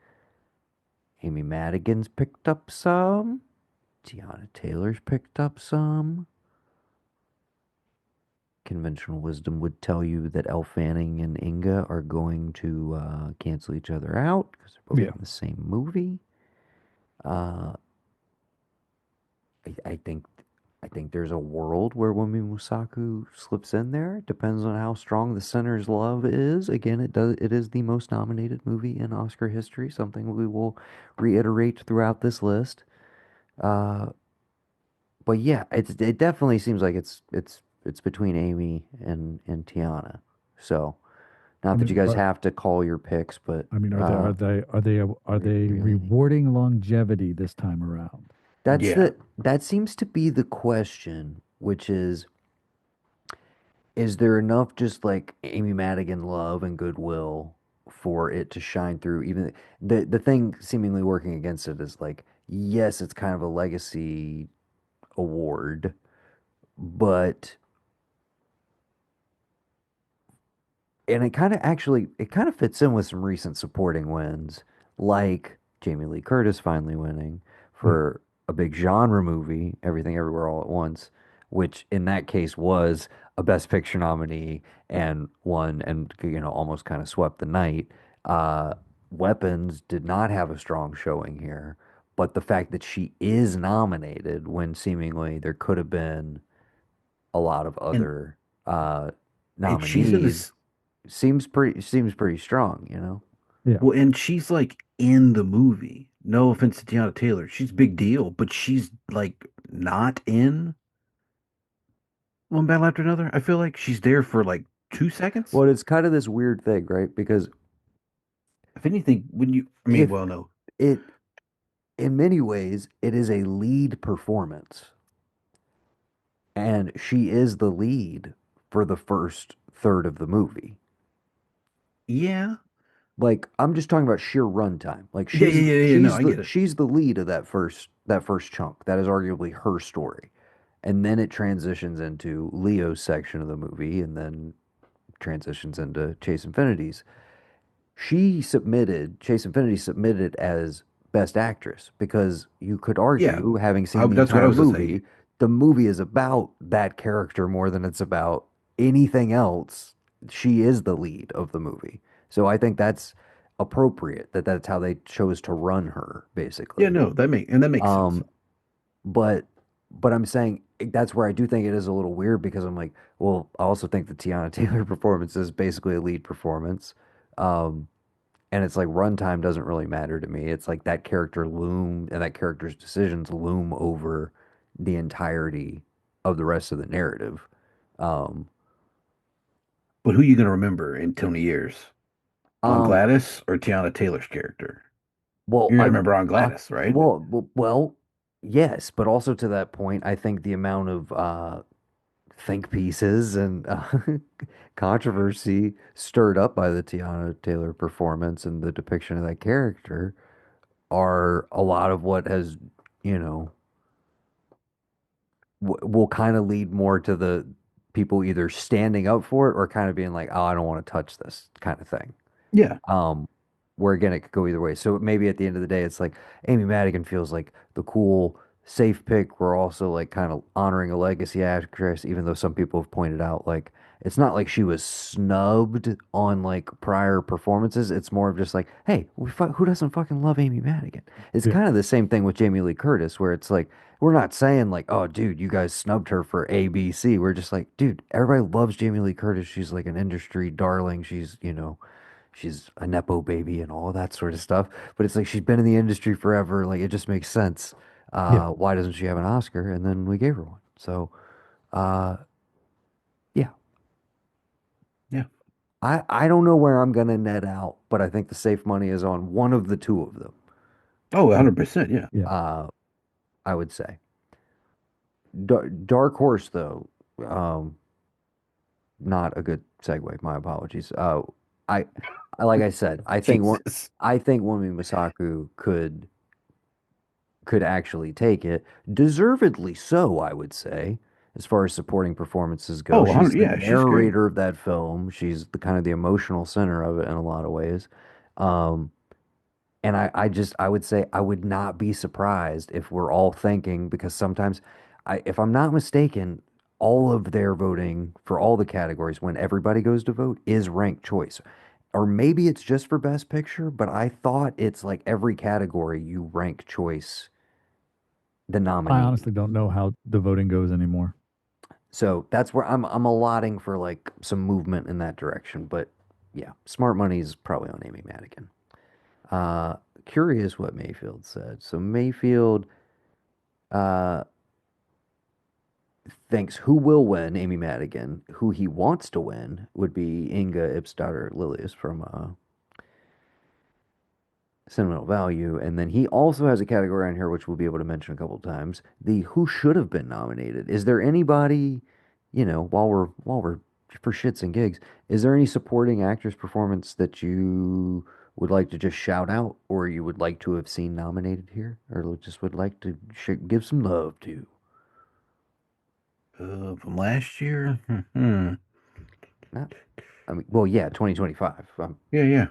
Amy Madigan's picked up some. Tiana Taylor's picked up some. Conventional wisdom would tell you that Elle Fanning and Inga are going to cancel each other out because they're both Yeah. in the same movie. Uh, I think there's a world where Wumi Musaku slips in there. Depends on how strong the Sinner's love is. Again, it is the most nominated movie in Oscar history. Something we will reiterate throughout this list. Uh, but yeah, it definitely seems like it's between Amy and Tiana. So. I Not that you mean, guys have to call your picks, but are they really, rewarding longevity this time around? Yeah. that seems to be the question, which is there enough just like Amy Madigan love and goodwill for it to shine through? Even the thing seemingly working against it is like, yes, it's kind of a legacy award, but and it kind of fits in with some recent supporting wins, like Jamie Lee Curtis finally winning Yeah, for a big genre movie, Everything Everywhere All at Once, which in that case was a Best Picture nominee and won and almost kind of swept the night. Uh, Weapons did not have a strong showing here, but the fact that she is nominated when seemingly there could have been a lot of And other she's in nominees this seems pretty strong, you know? yeah. well, and she's like in the movie. No offense to Tiana Taylor. She's big deal, but she's like not in one battle after another. I feel like she's there for like 2 seconds. Well, it's kind of this weird thing, right? Because If anything, when you I mean, if well, no. it in many ways it is a lead performance and she is the lead for the first third of the movie. Yeah, like I'm just talking about sheer runtime. Like Yeah, yeah, yeah, yeah. No, I get it. she's the lead of that first chunk. That is arguably her story. And then it transitions into Leo's section of the movie and then transitions into Chase Infinity's. Chase Infinity submitted as Best Actress because you could Yeah, argue, having seen the that's what I entire was to say. movie, the movie is about that character more than it's about anything else. She is the lead of the movie. So I think that's appropriate that that's how they chose to run her, Yeah, basically. no, that makes sense. Um, but but I'm saying that's where I do think it is a little weird because I'm like, well, I also think the Tiana Taylor performance is basically a lead performance. Um, and it's like runtime doesn't really matter to me. It's like that character loom and that character's decisions loom over the entirety of the rest of the narrative. Um, But who you gonna remember in 20 years? On um, Gladys or Tiana Taylor's character? well, You're gonna I, remember on I, Gladys, right? well, yes, but also to that point, I think the amount of think pieces and controversy stirred up by the Tiana Taylor performance and the depiction of that character are a lot of what has, you know, will kind of lead more to the people either standing up for it or kind of being like, oh, I don't want to touch this kind of thing. Yeah. Um, where again, it could go either way. So maybe at the end of the day, it's like Amy Madigan feels like the cool, safe pick. We're also like kind of honoring a legacy actress, even though some people have pointed out like it's not like she was snubbed on like prior performances. It's more of just like, hey, who doesn't fucking love Amy Madigan? It's Yeah. kind of the same thing with Jamie Lee Curtis, where it's like we're not saying like, oh, dude, you guys snubbed her for A, B, C. We're just like, dude, everybody loves Jamie Lee Curtis. She's like an industry darling. She's a nepo baby and all that sort of stuff. But it's like she's been in the industry forever. Like it just makes sense. Yeah. Why doesn't she have an Oscar? And then we gave her one. So, uh, yeah, Yeah. I don't know where I'm gonna net out, but I think the safe money is on one of the two of them. Oh, Yeah. 100%. Yeah. Yeah. Uh, I would say Dark Horse though, um, not a good segue. My apologies. I, like I said, Jesus. I think Wumi Masaku could actually take it. Deservedly so, I would say, as far as supporting performances go. Oh, She's 100. the Yeah, she's great. narrator of that film. She's the kind of the emotional center of it in a lot of ways. Um, and I would say I would not be surprised if we're all thinking because sometimes if I'm not mistaken, all of their voting for all the categories when everybody goes to vote is ranked choice. Or maybe it's just for Best Picture, but I thought it's like every category you rank choice the I nominee. honestly don't know how the voting goes anymore. So that's where I'm allotting for like some movement in that direction. But yeah, smart money is probably on Amy Madigan. Uh, Curious what Mayfield said. So Mayfield uh, thinks who will win Amy Madigan. Who he wants to win would be Inga Ipsdotter Lilius from Sentimental Value. And then he also has a category on here which we'll be able to mention a couple of times. The who should have been nominated. Is there anybody, while we're for shits and gigs, is there any supporting actress performance that you would like to just shout out or you would like to have seen nominated here or just would like to give some love to? From last year? Hmm. Not, I mean, well, yeah, 2025. Yeah, yeah.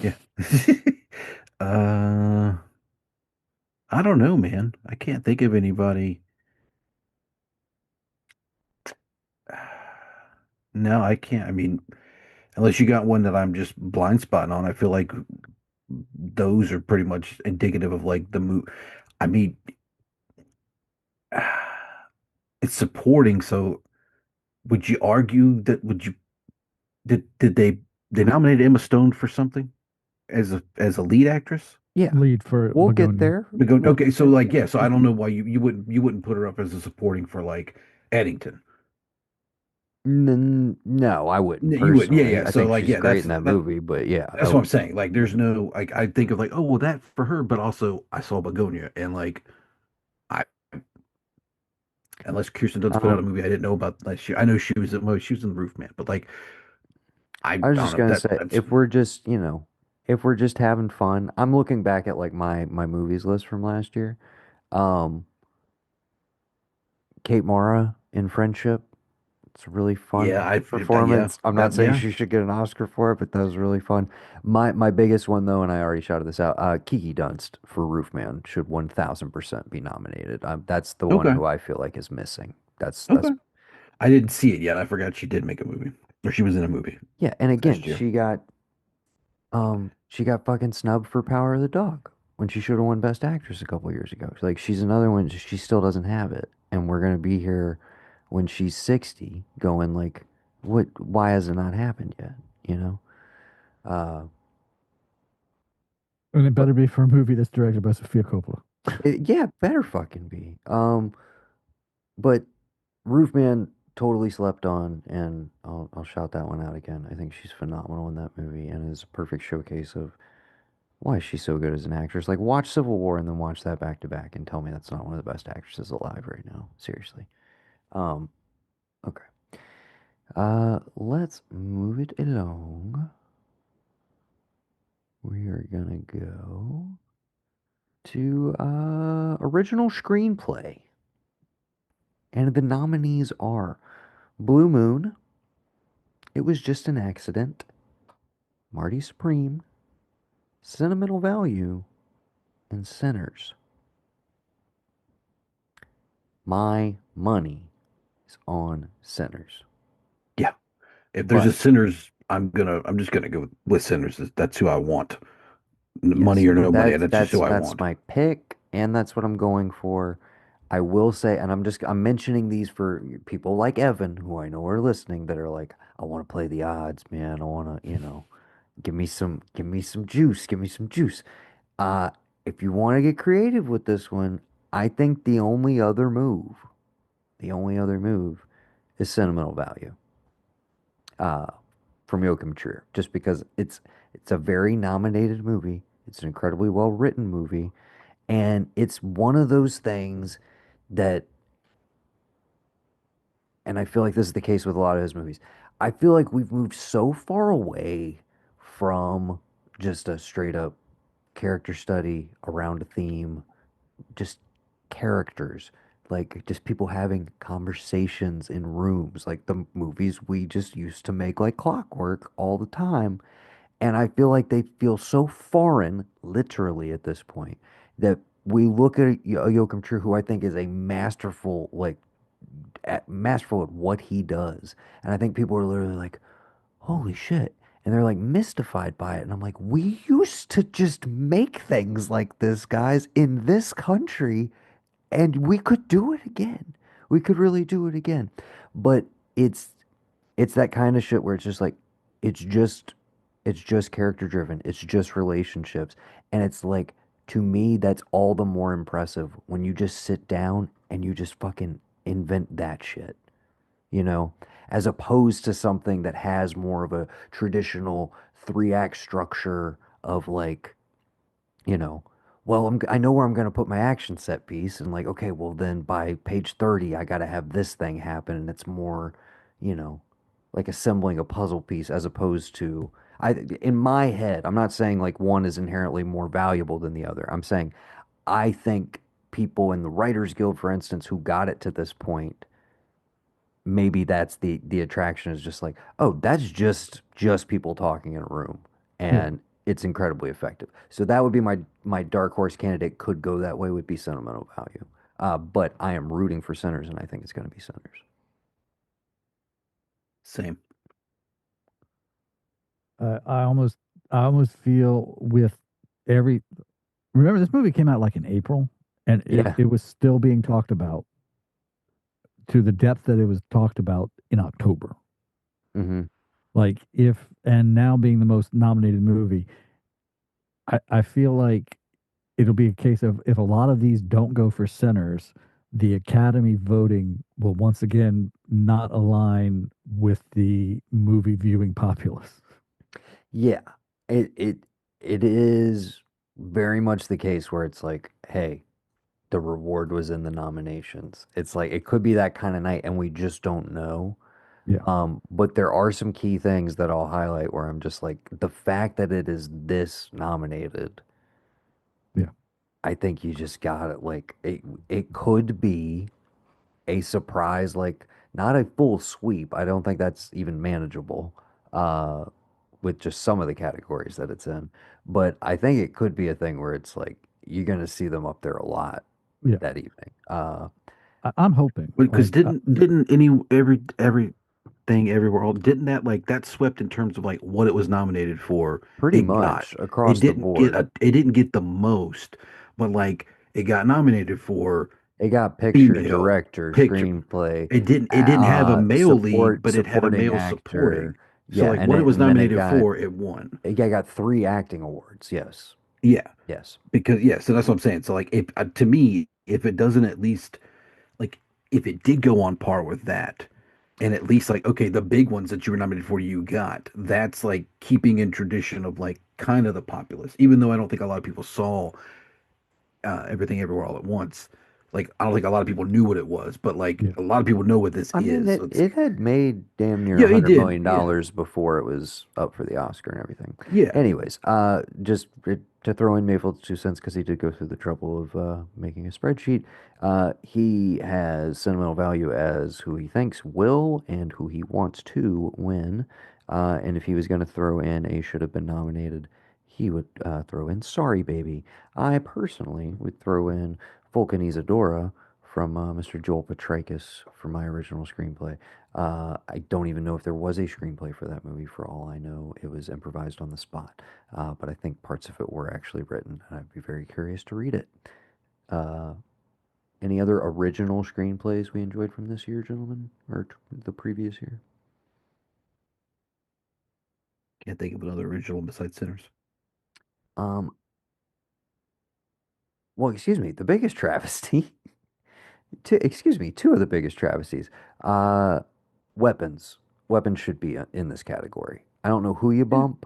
Yeah. uh, I don't know, man. I can't think of anybody. No, I can't. I mean, unless you got one that I'm just blind spotting on, I feel like those are pretty much indicative of like the move. I mean, it's supporting. So would you argue that did they nominate Emma Stone for something as a lead actress? Yeah, Lead for we'll get Begonia. there. Okay, so like yeah, so I don't know why you wouldn't put her up as a supporting for like Eddington. No, I wouldn't You would, yeah, personally. yeah. I So think like she's yeah, great in that movie, but yeah, I that's what I'm saying. Like there's no like I think of like oh well that for her, but also I saw Begonia and like I unless Kirsten Dunst put out a um movie I didn't know about last year. I know she was well, she was in The Roof Man, but like I I was don't just know gonna that say, that's if we're just, if we're just having fun, I'm looking back at like my movies list from last year. Um, Kate Mara in Friendship. It's a really yeah, fun yeah, performance. I'm not that saying yeah. she should get an Oscar for it, but that was really fun. My biggest one though, and I already shouted this out, Kiki Dunst for Roofman should 1000% be nominated. That's the one Okay. who I feel like is missing. That's Okay. I didn't see it yet. I forgot she did make a movie. Or she was in a movie yeah, and again, last year. she got fucking snubbed for Power of the Dog when she should have won Best Actress a couple years ago. Like she's another one, she still doesn't have it, and we're gonna be here when she's 60, going like, what? Why has it not happened yet? You know. Uh, And it but better be for a movie that's directed by Sofia Coppola. yeah, better fucking be. But Roofman totally slept on, and I'll shout that one out again. I think she's phenomenal in that movie, and is a perfect showcase of why is she so good as an actress. Like watch Civil War and then watch that back to back, and tell me that's not one of the best actresses alive right now. Seriously. Um, okay. Let's move it along. We are gonna go to original screenplay. And the nominees are Blue Moon, It Was Just an Accident, Marty Supreme, Sentimental Value, and Sinners. My money is on Sinners. Yeah. If there's a But Sinners, I'm just gonna go with Sinners. That's who I want. Money yes, or no money, that's that's just that's who I that's want. my pick, and that's what I'm going for. I will say, and I'm mentioning these for people like Evan, who I know are listening, that are like, I want to play the odds, man. I want to, give me some juice, give me some juice. Uh, if you want to get creative with this one, I think the only other move is Sentimental Value, uh, from Joachim Trier, just because it's a very nominated movie. It's an incredibly well written movie, and it's one of those things that, and I feel like this is the case with a lot of his movies. I feel like we've moved so far away from just a straight up character study around a theme, just characters, like just people having conversations in rooms, like the movies we just used to make like clockwork all the time. And I feel like they feel so foreign, literally, at this point, that we look at Joachim Trier, who I think is a masterful at what he does. And I think people are literally like, holy shit. And they're like mystified by it. And I'm like, we used to just make things like this, guys, in this country, and we could do it again. We could really do it again. But it's it's that kind of shit where it's just like it's just it's just character driven. It's just relationships. And it's like, to me, that's all the more impressive when you just sit down and you just fucking invent that shit, you know, as opposed to something that has more of a traditional three-act structure of like, you know, well, I know where I'm going to put my action set piece, and like, okay, well, then by page 30, I got to have this thing happen. And it's more, you know, like assembling a puzzle piece as opposed to, in my head, I'm not saying like one is inherently more valuable than the other. I'm saying I think people in the Writers Guild, for instance, who got it to this point, maybe that's the attraction, is just like, oh, that's just people talking in a room, Yeah. and it's incredibly effective. So that would be my dark horse candidate, could go that way, would be Sentimental Value. But I am rooting for Sinners, and I think it's going to be Sinners. Same. I almost, I almost feel with every. Remember, this movie came out like in April, and Yeah. it was still being talked about to the depth that it was talked about in October. Hmm. Like if, and now being the most nominated movie, I feel like it'll be a case of if a lot of these don't go for Sinners, the Academy voting will once again not align with the movie viewing populace. Yeah. It it is very much the case where it's like, hey, the reward was in the nominations. It's like it could be that kind of night, and we just don't know. Yeah. But there are some key things that I'll highlight where I'm just like, the fact that it is this nominated, Yeah. I think you just got it. Like it could be a surprise, like not a full sweep. I don't think that's even manageable, uh, with just some of the categories that it's in. But I think it could be a thing where it's like you're gonna see them up there a lot Yeah. that evening. I'm hoping. Because Like, didn't everything everywhere all didn't that like that swept in terms of like what it was nominated for? Pretty It got much across the board. it didn't get the most, but like it got nominated for It got picture, female director, picture. screenplay, It didn't have a male lead, but it had a supporting male actor. supporting. So Yeah, like what it was and then nominated for, it won. it got three acting awards. Yes, Yeah, yes. because yeah, so that's what I'm saying. So like if to me, if it doesn't at least like if it did go on par with that, and at least like okay, the big ones that you were nominated for, you got. That's like keeping in tradition of like kind of the populace. Even though I don't think a lot of people saw everything everywhere all at once. Like I don't think a lot of people knew what it was, but like yeah. a lot of people know what this I mean, is. So it's it had made damn near yeah, it $100 did. million Yeah, dollars before it was up for the Oscar and everything. yeah. Anyways, to throw in Mayfield's 2 cents because he did go through the trouble of making a spreadsheet. He has sentimental value as who he thinks will and who he wants to win. And if he was going to throw in a should have been nominated, he would throw in Sorry Baby. I personally would throw in Volcan Isadora from Mr. Joel Petrakis for my original screenplay. I don't even know if there was a screenplay for that movie. For all I know, it was improvised on the spot. But I think parts of it were actually written, and I'd be very curious to read it. Uh, any other original screenplays we enjoyed from this year, gentlemen, or the previous year? Can't think of another original besides Sinners. Um, well, excuse me, the biggest travesty. Excuse me, two of the biggest travesties. Uh, weapons. Weapons should be in this category. I don't know who you Yeah. bump.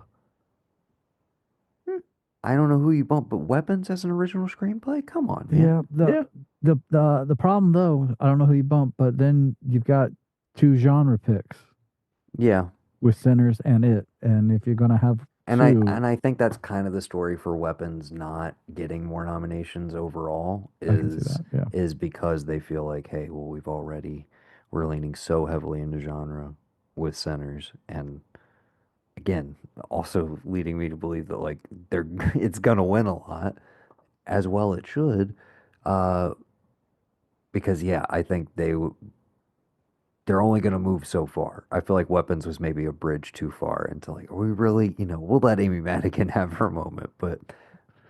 I don't know who you bump, but weapons as an original screenplay? Come on, man. Yeah, Yeah. the problem though, I don't know who you bump, but then you've got two genre picks Yeah. with Sinners and It, and if you're gonna have two, And I think that's kind of the story for weapons not getting more nominations overall I can see that. Yeah, is because they feel like, hey, well, we're leaning so heavily into genre with Sinners, and again, also leading me to believe that like they're it's gonna win a lot as well it should, uh, because yeah, I think they're only going to move so far. I feel like Weapons was maybe a bridge too far into like, are we really, we'll let Amy Madigan have her moment. But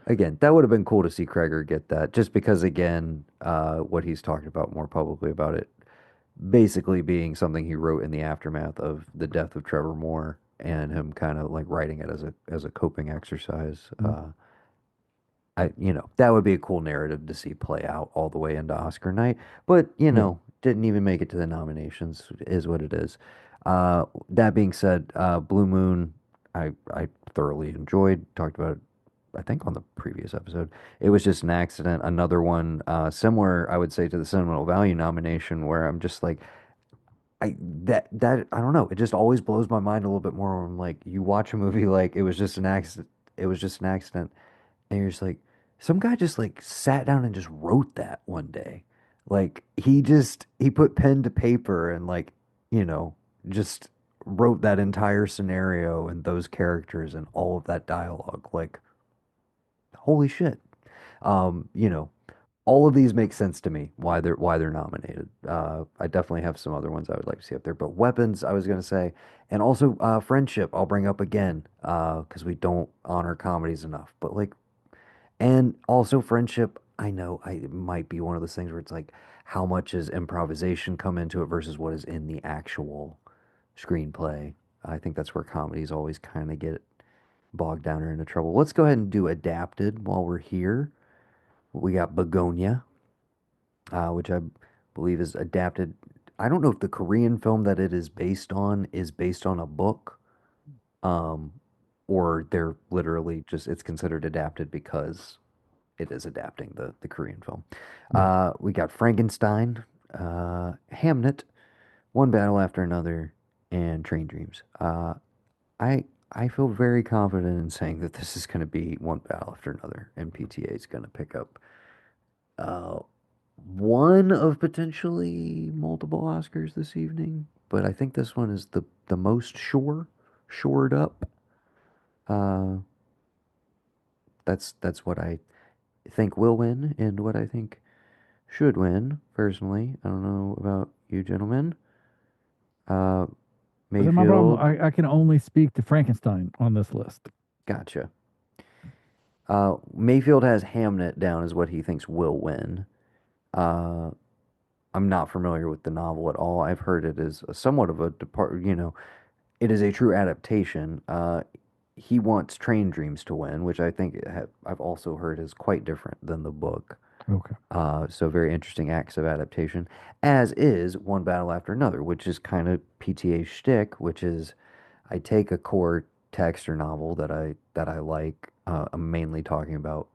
again, that would have been cool to see Kreger get that just because, again, what he's talked about more publicly about it basically being something he wrote in the aftermath of the death of Trevor Moore and him kind of like writing it as a coping exercise. mm, That would be a cool narrative to see play out all the way into Oscar night. But, yeah, didn't even make it to the nominations, is what it is. That being said, Blue Moon, I thoroughly enjoyed. Talked about it, I think, on the previous episode. It was just an accident. Another one, similar, I would say, to the Sentimental Value nomination, where I'm just like, I don't know. It just always blows my mind a little bit more when I'm like, you watch a movie like it was just an accident. It was just an accident and you're just like, some guy just like sat down and just wrote that one day. Like he put pen to paper and like, you know, just wrote that entire scenario and those characters and all of that dialogue. Like, holy shit. Um, you know, all of these make sense to me why they're nominated. I definitely have some other ones I would like to see up there, but weapons I was gonna say, and also friendship I'll bring up again because we don't honor comedies enough. But like and also friendship, I know it might be one of those things where it's like, how much does improvisation come into it versus what is in the actual screenplay? I think that's where comedies always kind of get bogged down or into trouble. Let's go ahead and do adapted while we're here. We got Begonia, which I believe is adapted. I don't know if the Korean film that it is based on a book, um, or they're literally just it's considered adapted because it is adapting the Korean film. yeah, We got Frankenstein, Hamnet, One Battle After Another, and Train Dreams. I I feel very confident in saying that this is going to be One Battle After Another, and PTA is going to pick up uh, one of potentially multiple Oscars this evening. But I think this one is the most shored up. Uh, that's what I think will win, and what I think should win. Personally, I don't know about you, gentlemen. Uh, But then my problem, Mayfield, I can only speak to Frankenstein on this list. gotcha. Mayfield has Hamnet down as what he thinks will win. Uh, I'm not familiar with the novel at all. I've heard it is somewhat of a it is a true adaptation. He wants Train Dreams to win, which I think I've also heard is quite different than the book. Okay. So very interesting acts of adaptation, as is One Battle After Another, which is kind of PTA shtick, which is I take a core text or novel that I like. I'm mainly talking about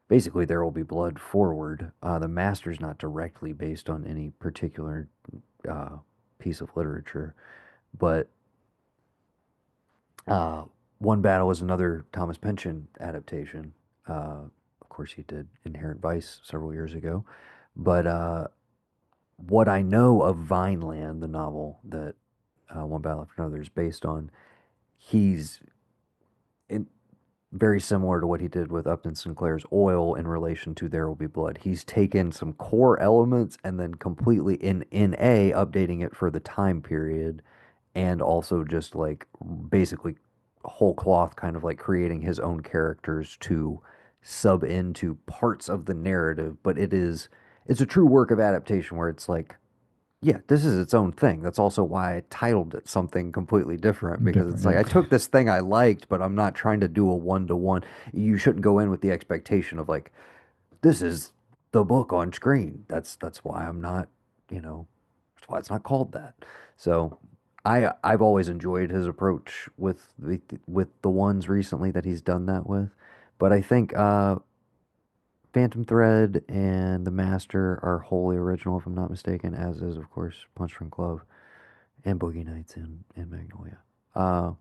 basically There Will Be Blood forward. The master's not directly based on any particular uh, piece of literature, but uh, One Battle is another Thomas Pynchon adaptation. Of course, he did Inherent Vice several years ago, but what I know of Vineland, the novel that One Battle After Another is based on, he's in, very similar to what he did with Upton Sinclair's Oil in relation to There Will Be Blood. He's taken some core elements and then completely in updating it for the time period, and also just like basically whole cloth kind of like creating his own characters to sub into parts of the narrative. But it's a true work of adaptation where it's like, yeah, this is its own thing. That's also why I titled it something completely different, because Different, it's like yeah. I took this thing I liked, but I'm not trying to do a one to one. You shouldn't go in with the expectation of like, this is the book on screen. That's why I'm not, you know, that's why it's not called that. So I've always enjoyed his approach with the ones recently that he's done that with. But I think Phantom Thread and The Master are wholly original, if I'm not mistaken, as is, of course, Punch Drunk Love and Boogie Nights and Magnolia. Uh,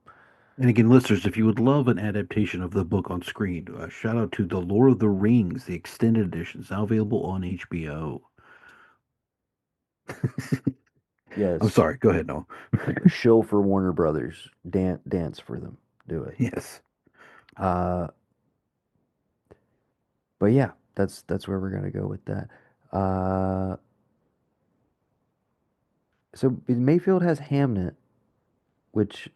And again, listeners, if you would love an adaptation of the book on screen, shout out to The Lord of the Rings, the extended edition, is now available on HBO. I'm yes, sorry. Go ahead, Noah. shill for Warner Brothers. Dance for them. Do it. Yes. Uh, but yeah, that's where we're gonna go with that. Uh, so Mayfield has Hamnet, which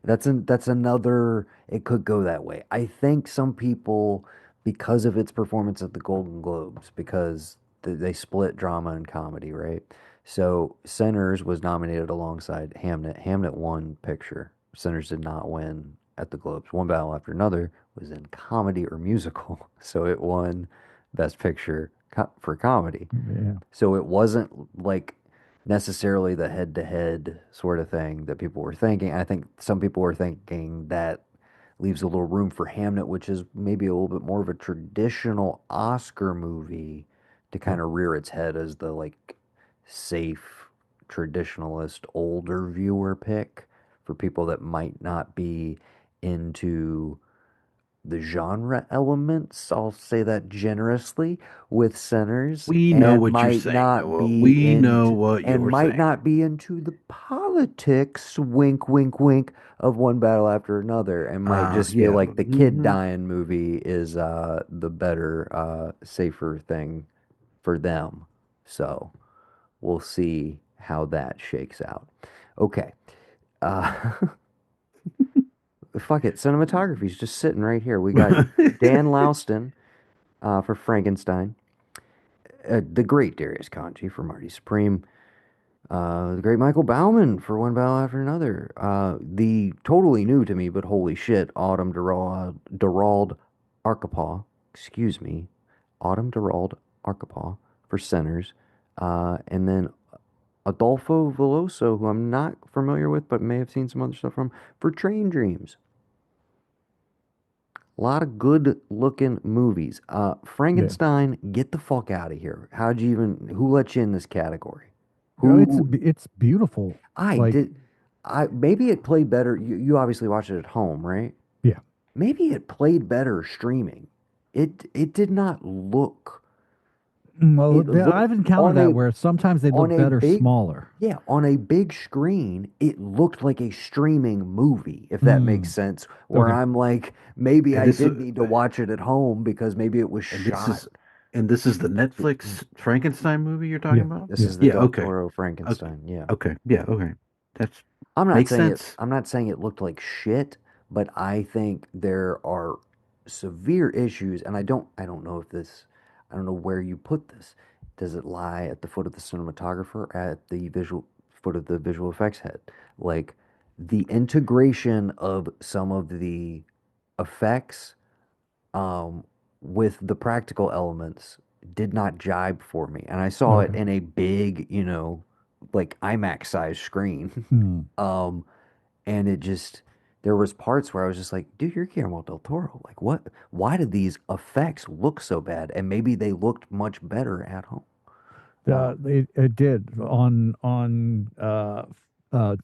that's another, it could go that way. I think some people, because of its performance at the Golden Globes, because they split drama and comedy, right? So Sinners was nominated alongside Hamnet. Hamnet won picture. Sinners did not win at the Globes. One Battle After Another was in comedy or musical, so it won Best Picture for comedy. Yeah. So it wasn't like necessarily the head to head sort of thing that people were thinking. I think some people were thinking that leaves a little room for Hamnet, which is maybe a little bit more of a traditional Oscar movie, to Yeah. kind of rear its head as the like safe traditionalist older viewer pick for people that might not be into the genre elements, I'll say that generously, with Sinners, We know and what you're might saying, not Noah. be We know into what and you're might saying. not be into the politics, wink, wink, wink, of One Battle After Another, and might just feel Yeah. like the kid dying movie is the better, safer thing for them. So we'll see how that shakes out. Okay. Uh, fuck it. Cinematography's just sitting right here. We got Dan Louston for Frankenstein, the great Darius Kanji for Marty Supreme, the great Michael Bauman for One Battle After Another, the totally new to me but holy shit Autumn Durald Arkapaw, excuse me, Autumn Durald Arkapaw for Sinners, and then Adolfo Veloso, who I'm not familiar with but may have seen some other stuff from, for Train Dreams. A lot of good looking movies. Yeah. Frankenstein, get the fuck out of here. How'd you even, who let you in this category? Oh, Who it's beautiful. I Like, did I maybe it played better. You obviously watched it at home, right? yeah. Maybe it played better streaming. It did not look Well, it looked I've encountered on that a where sometimes they on look a better big smaller. yeah, on a big screen, it looked like a streaming movie, if that makes Mm, sense. Where okay. I'm like, maybe And I this did need to watch it at home because maybe it was and this shot. is and this is the Netflix Frankenstein movie you're talking Yeah. about? This Yeah. is the Yeah, Del okay. Toro Okay. Frankenstein. Yeah. Okay. Yeah, okay. That's I'm not makes saying it sense. I'm not saying it looked like shit, but I think there are severe issues and I don't know if this I don't know where you put this. Does it lie at the foot of the cinematographer, at the visual foot of the visual effects head? Like the integration of some of the effects um, with the practical elements did not jibe for me. And I saw it Okay. in a big, like IMAX size screen. Hmm. Um, and it just there was parts where I was just like, dude, you're Guillermo del Toro. Like what why did these effects look so bad? And maybe they looked much better at home. It did on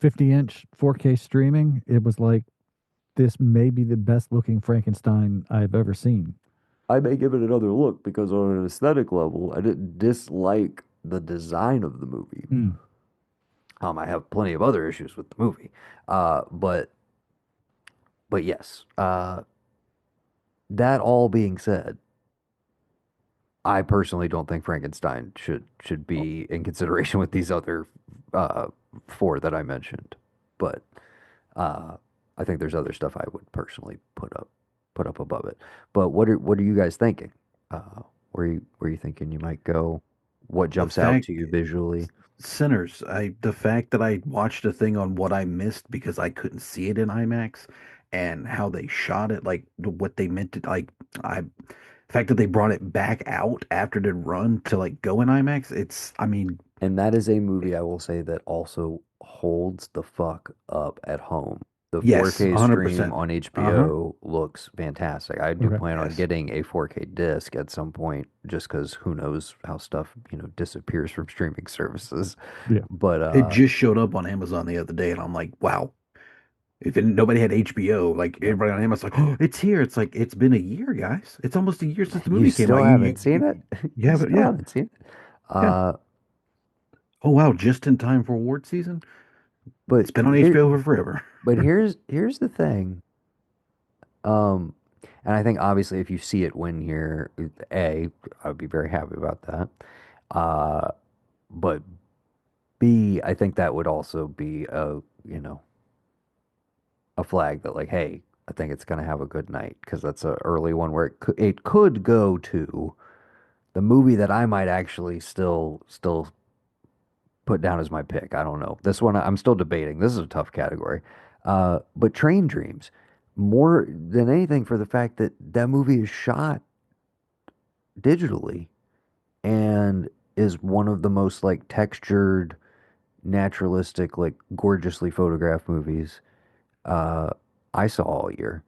50-inch 4K streaming. It was like this may be the best looking Frankenstein I've ever seen. I may give it another look because on an aesthetic level, I didn't dislike the design of the movie. Mm. I have plenty of other issues with the movie. But yes, that all being said, I personally don't think Frankenstein should be in consideration with these other uh, four that I mentioned. But uh, I think there's other stuff I would personally put up above it. But what are you guys thinking? Where you thinking you might go? What The jumps out fact to you visually? Sinners, the fact that I watched a thing on what I missed because I couldn't see it in IMAX and how they shot it, like what they meant to like the fact that they brought it back out after the run to like go in IMAX, it's I mean, And that is a movie I will say that also holds the fuck up at home. The yes, 4K stream 100%. on Uh-huh. HBO looks fantastic. I do Okay. plan on Yes. getting a 4K disc at some point just because who knows how stuff, disappears from streaming services. Yeah. But It just showed up on Amazon the other day and I'm like, wow. Nobody had HBO, like yep. everybody on Amazon's like, oh, it's here. It's like it's been a year, guys. It's almost a year since the You movie came out. still haven't seen it? You You haven't, still yeah, haven't seen it? yeah. Uh, Oh wow, just in time for award season. but It's been on here, HBO for forever. but here's the thing. Um, and I think obviously if you see it win here, I would be very happy about that. Uh, but B, I think that would also be a flag that like, hey, I think it's gonna have a good night because that's a early one where it could go to the movie that I might actually still put down as my pick. I don't know. This one I'm still debating. This is a tough category. But Train Dreams, more than anything for the fact that that movie is shot digitally and is one of the most like textured, naturalistic, like gorgeously photographed movies uh, I saw all year.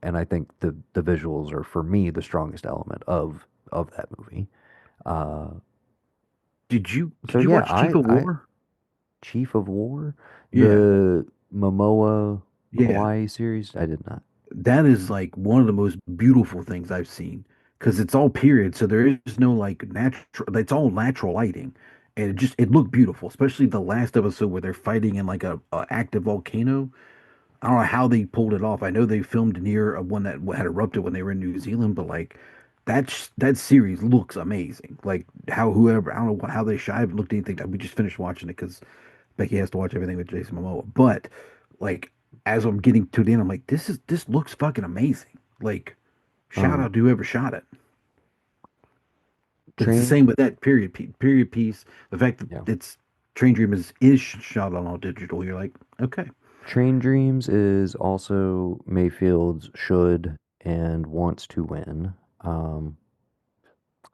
And I think the visuals are for me the strongest element of that movie. Uh, so Did you yeah, watch Chief of I War? Chief of War, Yeah. the Momoa Yeah. Hawaii series. I did not. That is like one of the most beautiful things I've seen because it's all period, so there is no like natural. It's all natural lighting, and it looked beautiful, especially the last episode where they're fighting in like a active volcano. I don't know how they pulled it off. I know they filmed near one that had erupted when they were in New Zealand, but like that series looks amazing. Like how whoever I don't know how they shot. I haven't looked at anything. We just finished watching it because Becky has to watch everything with Jason Momoa. But like as I'm getting to the end, I'm like, this looks fucking amazing. Like shout Um, out to whoever shot it. But it's the Train, same with that period piece. The fact that yeah. it's Train Dream is shot on all digital. You're like, okay. Train Dreams is also Mayfield's should and wants to win. Um,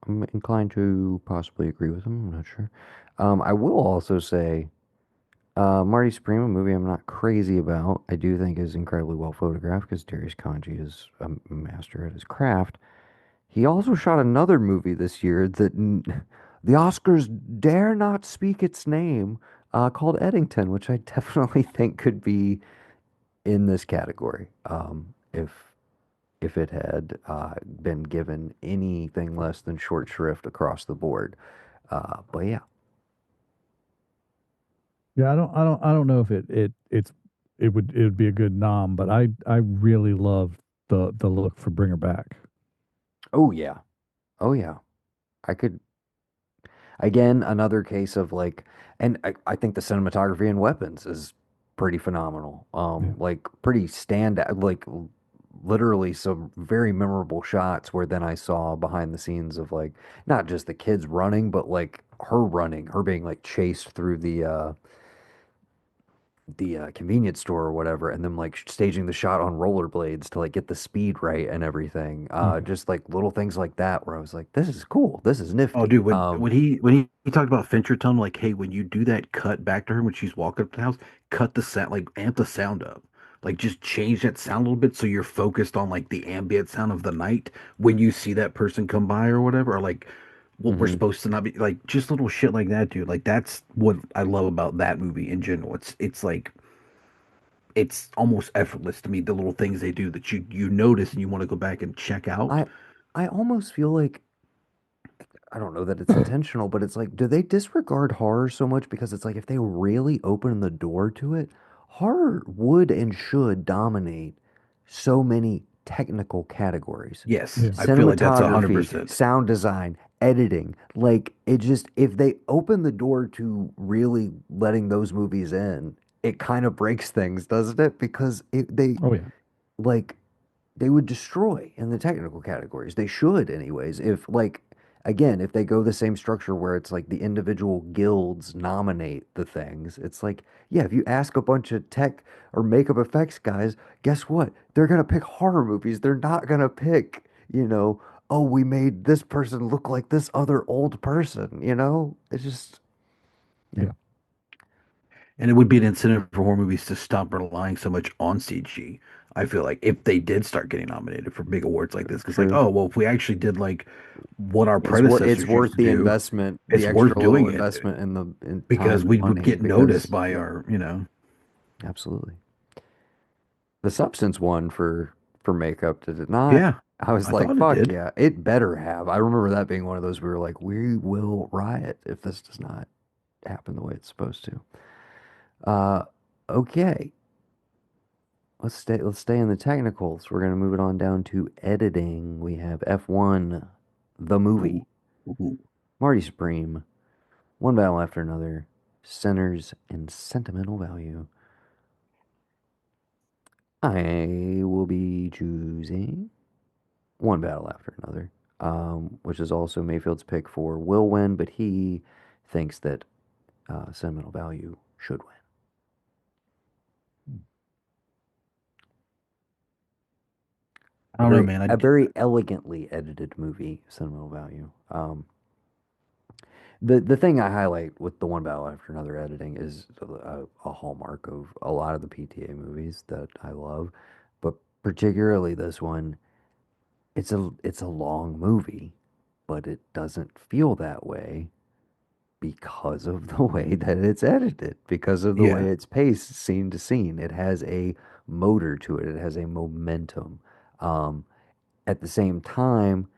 I'm inclined to possibly agree with him. I'm not sure. I will also say, Marty Supreme, a movie I'm not crazy about, I do think is incredibly well photographed because Darius Kanji is a master at his craft. He also shot another movie this year that the Oscars dare not speak its name, called Eddington, which I definitely think could be in this category. If it had been given anything less than short shrift across the board. But yeah. Yeah, I don't know if it would be a good nom, but I really love the look for Bring Her Back. Oh yeah. Oh yeah. I could again another case of like, and I think the cinematography and weapons is pretty phenomenal. Yeah. Like pretty like literally some very memorable shots where then I saw behind the scenes of like not just the kids running, but like her running, her being like chased through the convenience store or whatever, and then like staging the shot on rollerblades to like get the speed right and everything. Okay. Just like little things like that where I was like, this is cool, this is Oh, nifty. dude, when he talked about Fincher tone, like, hey, when you do that cut back to her when she's walking up the house, cut the sound, like amp the sound up, like just change that sound a little bit so you're focused on like the ambient sound of the night when you see that person come by or whatever, or like what we're Hmm. supposed to not be like, just little shit like that, dude. Like that's what I love about that movie in general. It's like it's almost effortless to me, the little things they do that you notice and you want to go back and check out. I I almost feel like I don't know that it's intentional, but it's like, do they disregard horror so much? Because it's like if they really open the door to it, horror would and should dominate so many technical categories. Yes, Yeah. I feel like that's a hundred Cinematography, percent. sound design, editing. Like it just, if they open the door to really letting those movies in, it kind of breaks things, doesn't it? Because Oh yeah. like they would destroy in the technical categories. They should, anyways. If like again, if they go the same structure where it's like the individual guilds nominate the things, it's like, yeah, if you ask a bunch of tech or makeup effects guys, guess what? They're gonna pick horror movies. They're not gonna pick, oh, we made this person look like this other old person, It's just yeah. Yeah. And it would be an incentive for horror movies to stop relying so much on CG. I feel like if they did start getting nominated for big awards like this, because like, True. oh well, if we actually did like what our It's predecessors used worth to the do, investment, the it's worth extra little doing it, dude, investment in the in because time and we would money get noticed because by yeah, our. absolutely. The Substance one for makeup, did it not? Yeah, I was I like, thought it fuck did. yeah, it better have. I remember that being one of those we were like, we will riot if this does not happen the way it's supposed to. Uh, okay, let's stay in the technicals. We're gonna move it on down to editing. We have F1, the Ooh, movie, ooh. Marty Supreme, one battle after another, centers and sentimental value. I will be choosing one battle after another, which is also Mayfield's pick for will win, but he thinks that sentimental value should win. I A don't know, very man. a very elegantly edited movie, sentimental value. The thing I highlight with the one battle after another editing is a hallmark of a lot of the PTA movies that I love, but particularly this one. It's a long movie, but it doesn't feel that way because of the way that it's edited, because of the way Yeah, it's paced scene to scene. It has a motor to it, it has a momentum. Um, at the same time,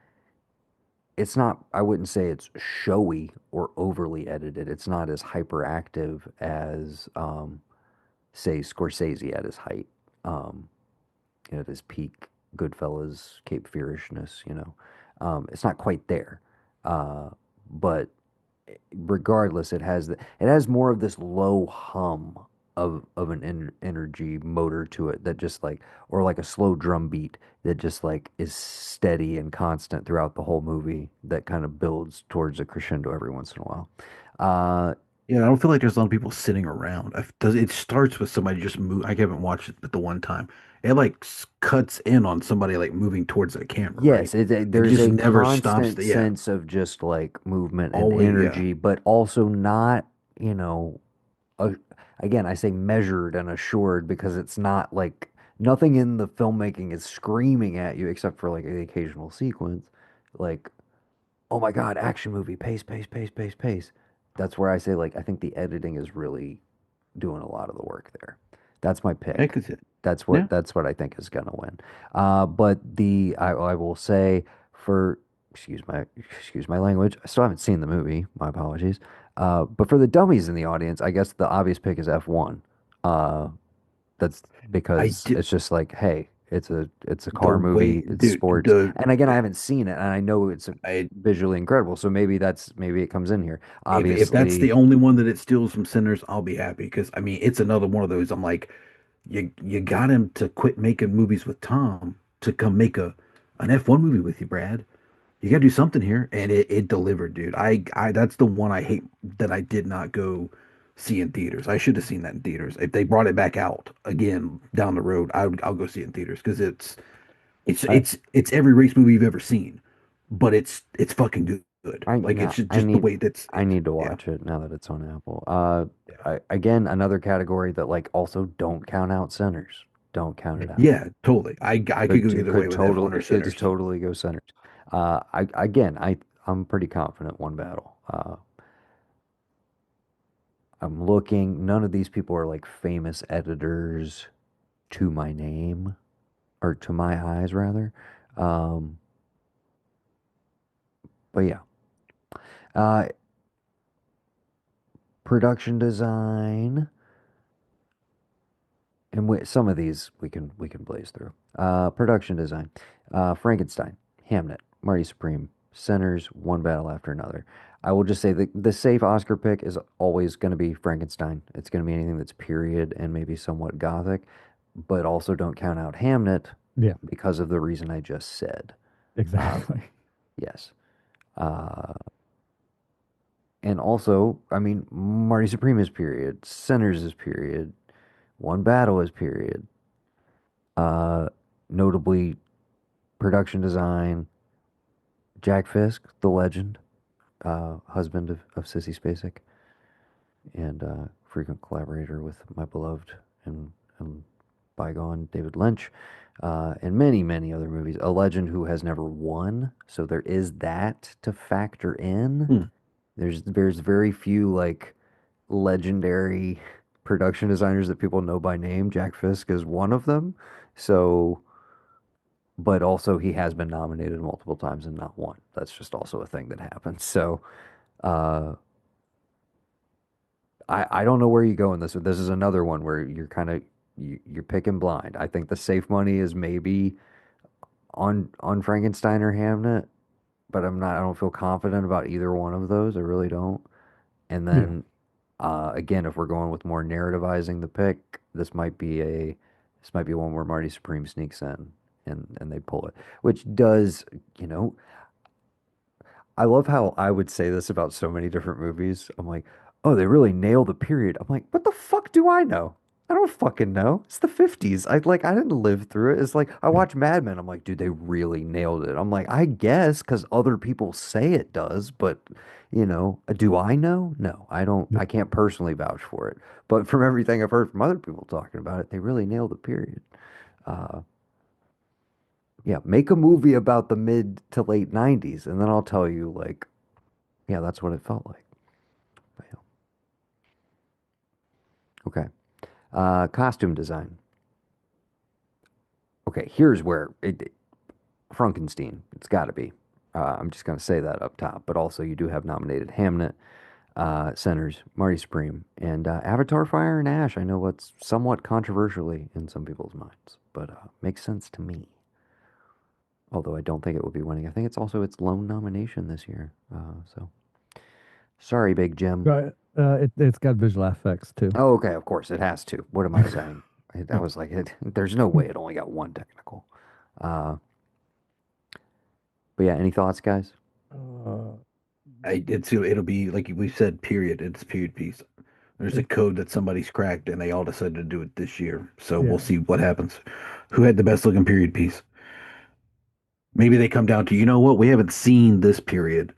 it's not, I wouldn't say it's showy or overly edited. It's not as hyperactive as, say, Scorsese at his height, um, at his peak Goodfellas, Cape Fearishness, It's not quite there. But regardless, it has more of this low hum of an energy motor to it that just like or like a slow drum beat that just like is steady and constant throughout the whole movie that kind of builds towards a crescendo every once in a while. Uh, yeah. I don't feel like there's a lot of people sitting around. Does it starts with somebody just move? I haven't watched it, but the one time it like cuts in on somebody like moving towards the camera, right? yes, It there's just a never stops. constant Yeah, sense of just like movement and always. Yeah, energy, but also not, you know, uh, again, I say measured and assured because it's not like nothing in the filmmaking is screaming at you except for like the occasional sequence. Like, oh my God, action movie, pace, pace, pace, pace, pace. That's where I say, like, I think the editing is really doing a lot of the work there. That's my Yeah, pick. 'cause it, That's yeah, what I think is gonna win. But I will say for excuse my language. I still haven't seen the movie. My apologies. But for the dummies in the audience, I guess the obvious pick is F1. Uh, that's I because did it's just like, hey, it's a the car way, movie, it's dude. sports. And again, I haven't seen it, and I know it's I visually incredible. So maybe it comes in here. if that's the Obviously, only one that it steals from Sinners, I'll be happy because I mean it's another one of those. I'm like, you got him to quit making movies with Tom to come make a an F1 movie with you, Brad. You got to do something here, and it delivered, dude. I that's the one I hate that I did not go see in theaters. I should have seen that in theaters. If they brought it back out again down the road, I'll go see it in theaters because I it's every race movie you've ever seen, but it's fucking good. I you Like know it's just the way that's I it's need to yeah watch it now that it's on Apple. yeah Again, another category that like also don't count out Sinners. Don't count it out. yeah totally. I could go either way with F1 or It could just Sinners. totally go Sinners. I'm pretty confident one battle. I'm looking. None of these people are like famous editors to my name or to my eyes rather. Um, but yeah, uh, production design. And some of these we can blaze through. Production design, Frankenstein, Hamnet, Marty Supreme, Centers, one battle after another. I will just say the safe Oscar pick is always going to be Frankenstein. It's going to be anything that's period and maybe somewhat gothic, but also don't count out Hamnet yeah, because of the reason I just said. Uh, exactly. yes. Uh, and also, I mean, Marty Supreme is period, Centers is period, one battle is period. Uh, Notably, production design, Jack Fisk, the legend, husband of Sissy Spacek, and frequent collaborator with my beloved and bygone David Lynch, and many, many other movies. A legend who has never won, so there is that to factor in. Hmm. There's very few like legendary production designers that people know by name. Jack Fisk is one of them. So but also he has been nominated multiple times and not won. That's just also a thing that happens. So uh, I don't know where you go in this. This is another one where you're kind of you're picking blind. I think the safe money is maybe on Frankenstein or Hamnet, but I'm not. I don't feel confident about either one of those. I really don't. And Yeah, then again, if we're going with more narrativizing the pick, this might be one where Marty Supreme sneaks in and they pull it, which does you know I love how I would say this about so many different movies. I'm like, oh, they really nailed the period. I'm like, what the fuck do I know? I don't fucking know. It's the 50s. I didn't live through it. It's like I yeah, watch Mad Men. I'm like, dude, they really nailed it. I'm like, I guess because other people say it does, but do I know? No, I don't. yeah. I can't personally vouch for it. But from everything I've heard from other people talking about it, they really nailed the period. Uh, yeah, make a movie about the mid to late 90s, and then I'll tell you, like, yeah, that's what it felt like. But yeah. Okay. Costume design. Okay, here's where Frankenstein. It's got to be. I'm just going to say that up top. But also, you do have nominated Hamnet, Centers, Marty Supreme, and Avatar: Fire and Ash. I know what's somewhat controversially in some people's minds, but makes sense to me. Although I don't think it will be winning. I think it's also its lone nomination this year. So sorry, Big Jim. Right. It's got visual effects too. Oh, okay, of course it has to. What am I saying? I was like, there's no way it only got one technical. Uh, but yeah, any thoughts, guys? Uh, It'll be like we said, period. It's a period piece. There's a it, code that somebody's cracked, and they all decided to do it this year. So we'll yeah, see what happens. Who had the best looking period piece? Maybe they come down to, you know what? We haven't seen this period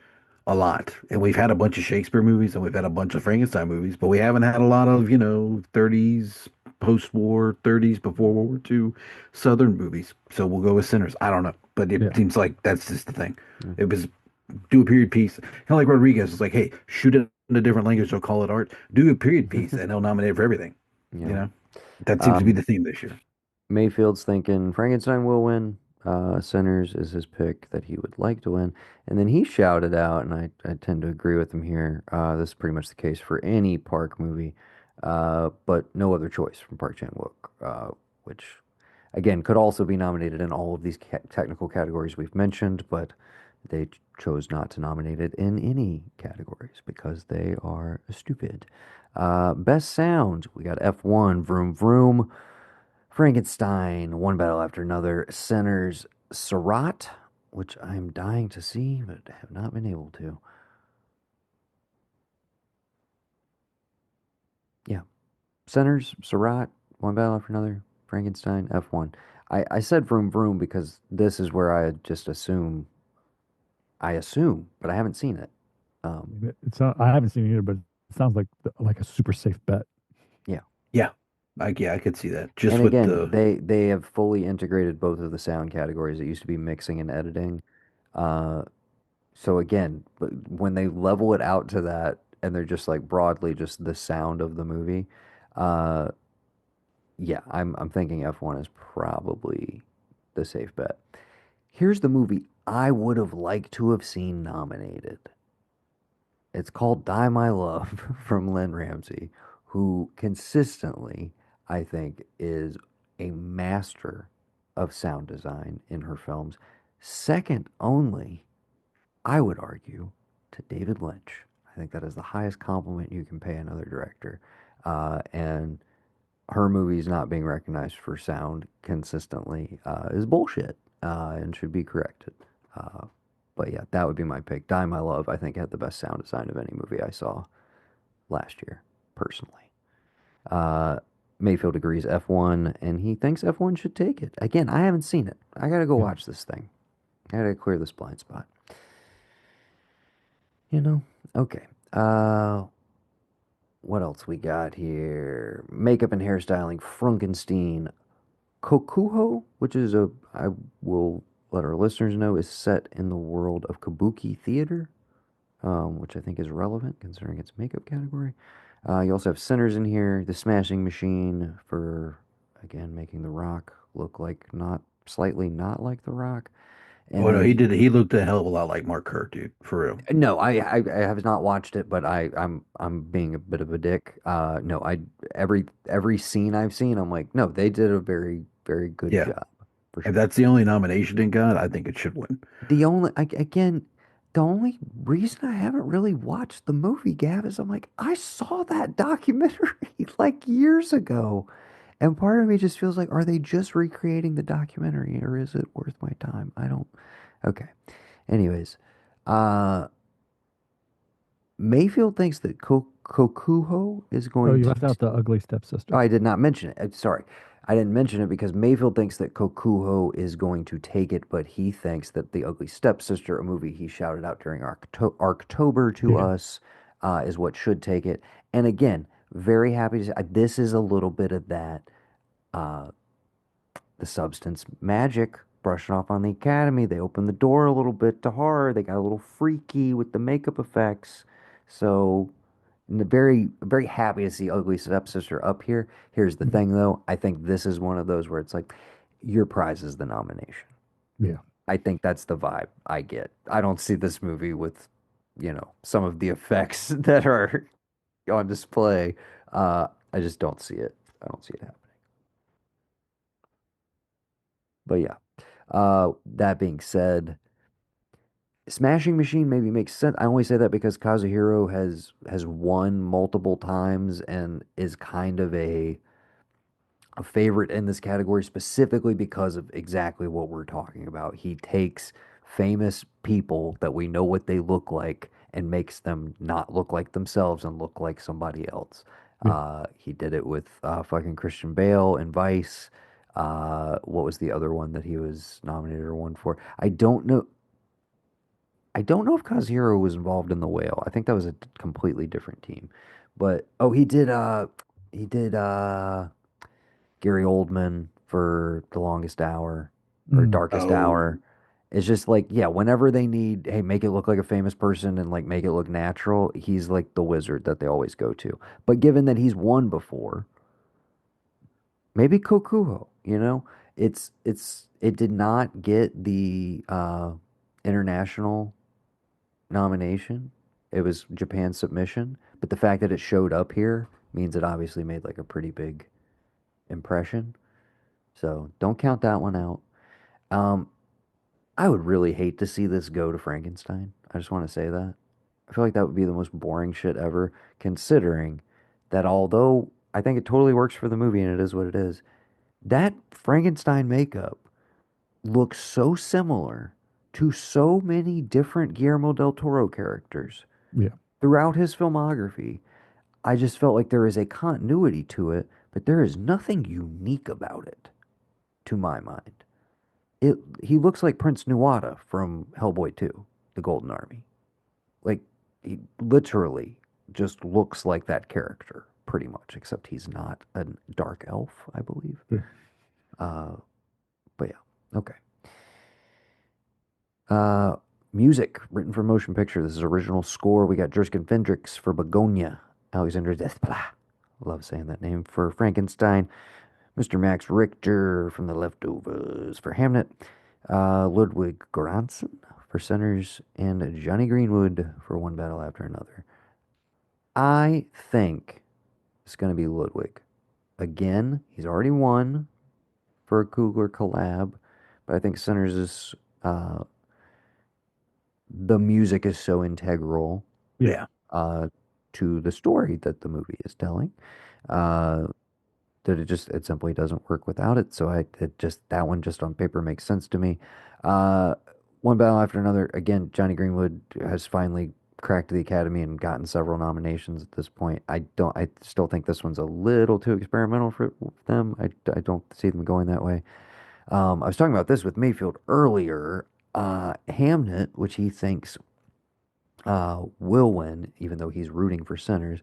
a lot, and we've had a bunch of Shakespeare movies, and we've had a bunch of Frankenstein movies, but we haven't had a lot of 30s post-war, 30s before World War II Southern movies. So we'll go with Sinners. I don't know, but it yeah. seems like that's just the thing. Mm. It was. do a period piece. Kind of like Rodriguez. It's like, hey, shoot it in a different language. They'll call it art. Do a period piece, and they'll nominate for everything. You Yeah. know, that seems to be Um, the theme this year. Mayfield's thinking Frankenstein will win. Sinners is his pick that he would like to win. And then he shouted out, and I tend to agree with him here. This is pretty much the case for any Park movie, but No Other Choice from Park Chan-wook, which, again, could also be nominated in all of these technical categories we've mentioned, but they chose not to nominate it in any categories because they are stupid. Best Sound, we got F1, Vroom Vroom. Frankenstein, one battle after another. Sinners, Surratt, which I'm dying to see, but have not been able to. Yeah. Sinners, Surratt, one battle after another. Frankenstein, F1. I said Vroom Vroom because this is where I just I assume, but I haven't seen it. Um, It's not, I haven't seen it either, but it sounds like a super safe bet. yeah. Yeah, I could see that. And Just with again, the they have fully integrated both of the sound categories. It used to be mixing and editing. Uh, So again, when they level it out to that, and they're just like broadly just the sound of the movie, uh, yeah, I'm thinking F1 is probably the safe bet. Here's the movie I would have liked to have seen nominated. It's called Die My Love from Lynn Ramsey, who consistently, I think, is a master of sound design in her films, second only, I would argue, to David Lynch. I think that is the highest compliment you can pay another director. And her movies not being recognized for sound consistently is bullshit and should be corrected. Uh, but yeah, that would be my pick. Die My Love, I think, had the best sound design of any movie I saw last year, personally. Uh, Mayfield agrees F1, and he thinks F1 should take it. Again, I haven't seen it. I gotta go Yeah. watch this thing. I gotta clear this blind spot. You know? Okay. What else we got here? Makeup and hairstyling, Frankenstein. Kokuho, which is I will let our listeners know, is set in the world of Kabuki theater, which I think is relevant considering its makeup category. You also have Sinners in here, The Smashing Machine for, again, making The Rock look like not, slightly not like The Rock. oh And no, then he did. He looked a hell of a lot like Mark Kerr, dude, for real. no, I have not watched it, but I'm being a bit of a dick. No, I every scene I've seen, I'm like, no, they did a very good Yeah, job for if sure. that's the only nomination it got, I think it should win. Again, the only reason I haven't really watched the movie, Gav, is I'm like, I saw that documentary like years ago, and part of me just feels like, are they just recreating the documentary, or is it worth my time? I don't. Okay. Anyways, uh. Mayfield thinks that Kokuho is Oh, going you to. left out the ugly Oh, stepsister. I did not mention it. Sorry. I didn't mention it because Mayfield thinks that Kokuho is going to take it, but he thinks that The Ugly Stepsister, a movie he shouted out during Arctober to Yeah. us, is what should take it. And again, very happy to say this is a little bit of that. Uh, the substance magic, brushing off on the Academy. They opened the door a little bit to horror. They got a little freaky with the makeup effects. So, very happy to see Ugly Stepsister up here. Here's the Mhm. thing, though. I think this is one of those where it's like, your prize is the nomination. Yeah. I think that's the vibe I get. I don't see this movie with, some of the effects that are on display. I just don't see it. I don't see it happening. But yeah. That being said, Smashing Machine maybe makes sense. I only say that because Kazuhiro has won multiple times and is kind of a favorite in this category specifically because of exactly what we're talking about. He takes famous people that we know what they look like and makes them not look like themselves and look like somebody else. Yeah. He did it with fucking Christian Bale in Vice. What was the other one that he was nominated or won for? I don't know. I don't know if Kazuhiro was involved in The Whale. I think that was a completely different team. But oh, he did Gary Oldman for The Longest Hour or Mm. Darkest Oh, Hour. It's just like, yeah, whenever they need, hey, make it look like a famous person and like make it look natural, he's like the wizard that they always go to. But given that he's won before, maybe Kokuho, you know? It did not get the international nomination. It was Japan's submission, but the fact that it showed up here means it obviously made like a pretty big impression. So don't count that one out. Um, I would really hate to see this go to Frankenstein. I just want to say that. I feel like that would be the most boring shit ever, considering that although I think it totally works for the movie and it is what it is, that Frankenstein makeup looks so similar to so many different Guillermo del Toro characters Yeah. throughout his filmography. I just felt like there is a continuity to it, but there is nothing unique about it, to my mind. He looks like Prince Nuada from Hellboy 2, The Golden Army. Like he literally just looks like that character, pretty much, except he's not a dark elf, I believe. Yeah. Uh, but yeah, okay. Uh, Music written for motion picture. This is original score. We got Jerskin Fendrix for Begonia, Alexander Desplat. Love saying that name for Frankenstein. Mr. Max Richter from The Leftovers for Hamnet. Ludwig Göransson for Sinners, and Johnny Greenwood for One Battle After Another. I think it's going to be Ludwig. Again, he's already won for a Coogler collab, but I think Sinners is the music is so integral Yeah. Yeah. uh, to the story that the movie is telling. Uh, that it simply doesn't work without it. So it just that one just on paper makes sense to me. Uh, One battle after another. Again, Johnny Greenwood has finally cracked the Academy and gotten several nominations at this point. I still think this one's a little too experimental for them. I don't see them going that way. I was talking about this with Mayfield earlier. Hamnet, which he thinks will win, even though he's rooting for Sinners.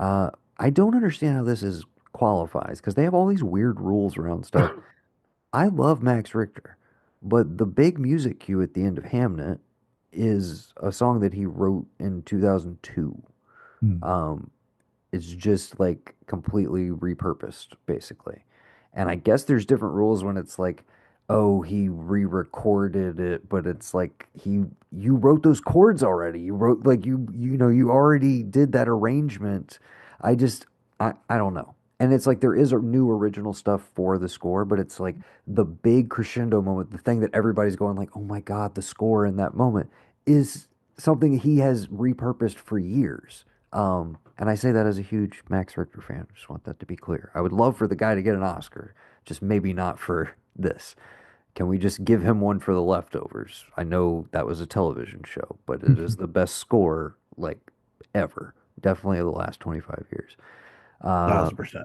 I don't understand how this is qualifies because they have all these weird rules around stuff. I love Max Richter, but the big music cue at the end of Hamnet is a song that he wrote in 2002. Hmm. It's just like completely repurposed, basically. And I guess there's different rules when it's like, oh, he re-recorded it, but it's like you wrote those chords already. You wrote like you already did that arrangement. I just I don't know. And it's like there is a new original stuff for the score, but it's like the big crescendo moment, the thing that everybody's going like, "Oh my God, the score in that moment is something he has repurposed for years." And I say that as a huge Max Richter fan. I just want that to be clear. I would love for the guy to get an Oscar, just maybe not for this. Can we just give him one for The Leftovers? I know that was a television show, but it is the best score like ever. Definitely of the last 25 years. Uh, 1,000%.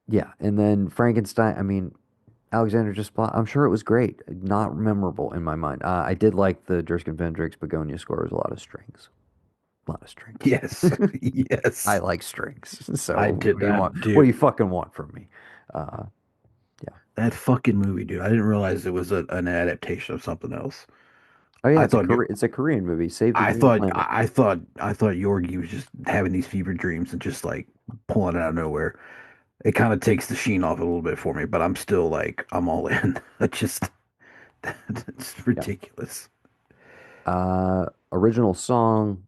yeah, and then Frankenstein, I mean, Alexander just I'm sure it was great. Not memorable in my mind. I did like the Jerskin Vendrix Begonia score. It was a lot of strings. A lot of strings. Yes. I Yes. like strings. So I what did do you that, want? What do dude. you fucking want from me? Uh, yeah. That fucking movie, dude. I didn't realize it was an adaptation of something else. Oh yeah, I thought you It's a Korean movie. Save the I Green thought Planet. I thought I thought Yorgi was just having these fever dreams and just like pulling it out of nowhere. It kind of takes the sheen off a little bit for me, but I'm still like I'm all in. It's just it's Yeah. ridiculous. Original song.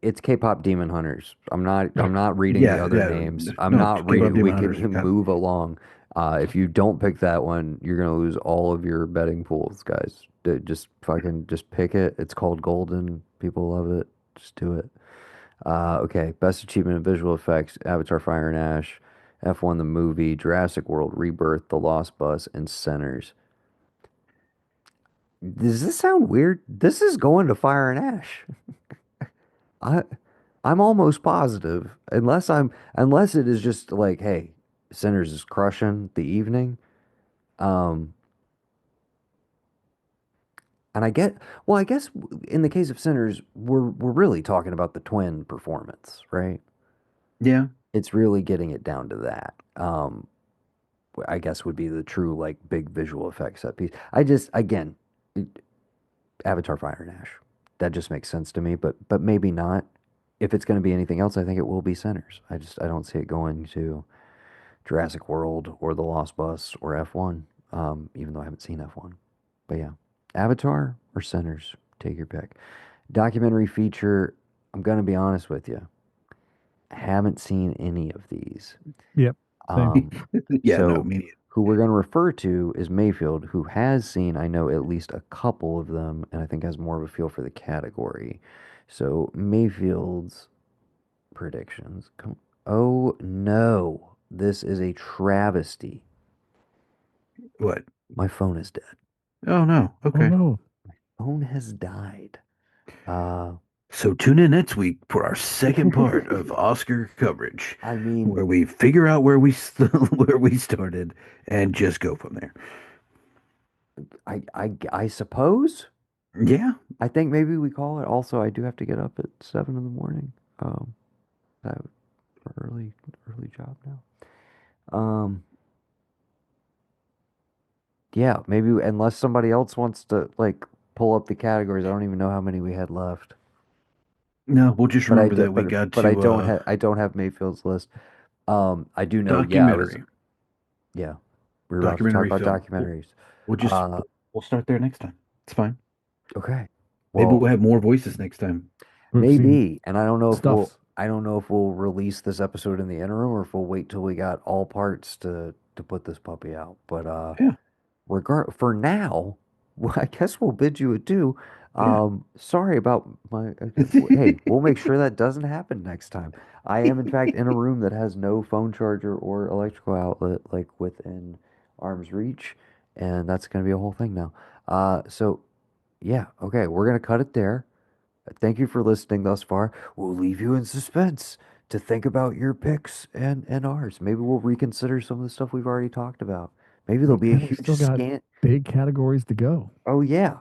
It's K-pop Demon Hunters. I'm not reading the Yeah, other yeah. names. I'm No, not K-pop reading. We Demon can Hunters. God, move along. If you don't pick that one, you're gonna lose all of your betting pools, guys. Just fucking just pick it. It's called Golden. People love it. Just do it. Okay, best achievement in visual effects: Avatar: Fire and Ash, F1 the movie, Jurassic World: Rebirth, The Lost Bus, and Sinners. Does this sound weird? This is going to Fire and Ash. I I'm almost positive, unless it is just like, hey, Sinners is crushing the evening. Um, and I guess in the case of Sinners, we're really talking about the twin performance, right? yeah. It's really getting it down to that. I guess would be the true like big visual effects set piece. I just again, Avatar Fire and Ash. That just makes sense to me, but maybe not. If it's going to be anything else, I think it will be Sinners. I don't see it going to Jurassic World or The Lost Bus or F1. Even though I haven't seen F1. But yeah, Avatar or Sinners, take your pick. Documentary feature. I'm going to be honest with you. Haven't seen any of these. Yep. Same. Yeah, no, So me neither. who we're going to refer to is Mayfield, who has seen, I know, at least a couple of them, and I think has more of a feel for the category. So Mayfield's predictions. Oh no, this is a travesty. What? My phone is dead. Oh no. Oh Okay. no. Phone has died. Uh, So tune in next week for our second part of Oscar coverage, I mean, where we figure out where where we started and just go from there. I suppose. Yeah. I think maybe we call it. Also, I do have to get up at 7 in the morning. That early job now. Yeah, maybe unless somebody else wants to like pull up the categories. I don't even know how many we had left. No, we'll just But I remember do, that we got but to I don't have Mayfield's list. I do know. documentary. Yeah, we were about to talk Documentary about film. documentaries. We'll just Uh, we'll start there next time. It's fine. okay. Maybe Well, we'll have more voices next time. We've seen maybe, and stuffs. I don't know if we'll release this episode in the interim or if we'll wait till we got all parts to put this puppy out. But Yeah. for now, well, I guess we'll bid you adieu. Yeah. Sorry about my. Hey, we'll make sure that doesn't happen next time. I am in fact in a room that has no phone charger or electrical outlet like within arm's reach, and that's going to be a whole thing now. So yeah, okay, we're gonna cut it there. Thank you for listening thus far. We'll leave you in suspense to think about your picks and ours. Maybe we'll reconsider some of the stuff we've already talked about. Maybe there'll be a And we huge still got scan. big categories to go. Oh yeah,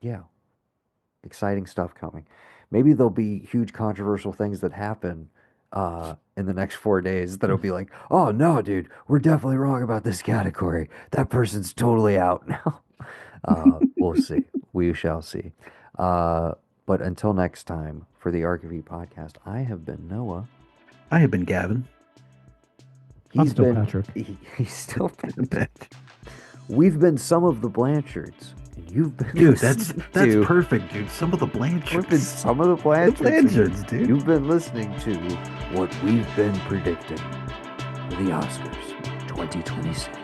yeah, exciting stuff coming. Maybe there'll be huge controversial things that happen in the next 4 days that'll be like, oh no, dude, we're definitely wrong about this category. That person's totally out now. We'll see. We shall see. Uh, but until next time, for the Archivy podcast, I have been Noah. I have been Gavin. I'm still Patrick. He's still Patrick. We've been some of the Blanchards, and you've been Dude, that's to, perfect, dude. Some of the Blanchards. We've been some of the Blanchards. The Blanchards, dude. You've been listening to what we've been predicting for the Oscars 2026.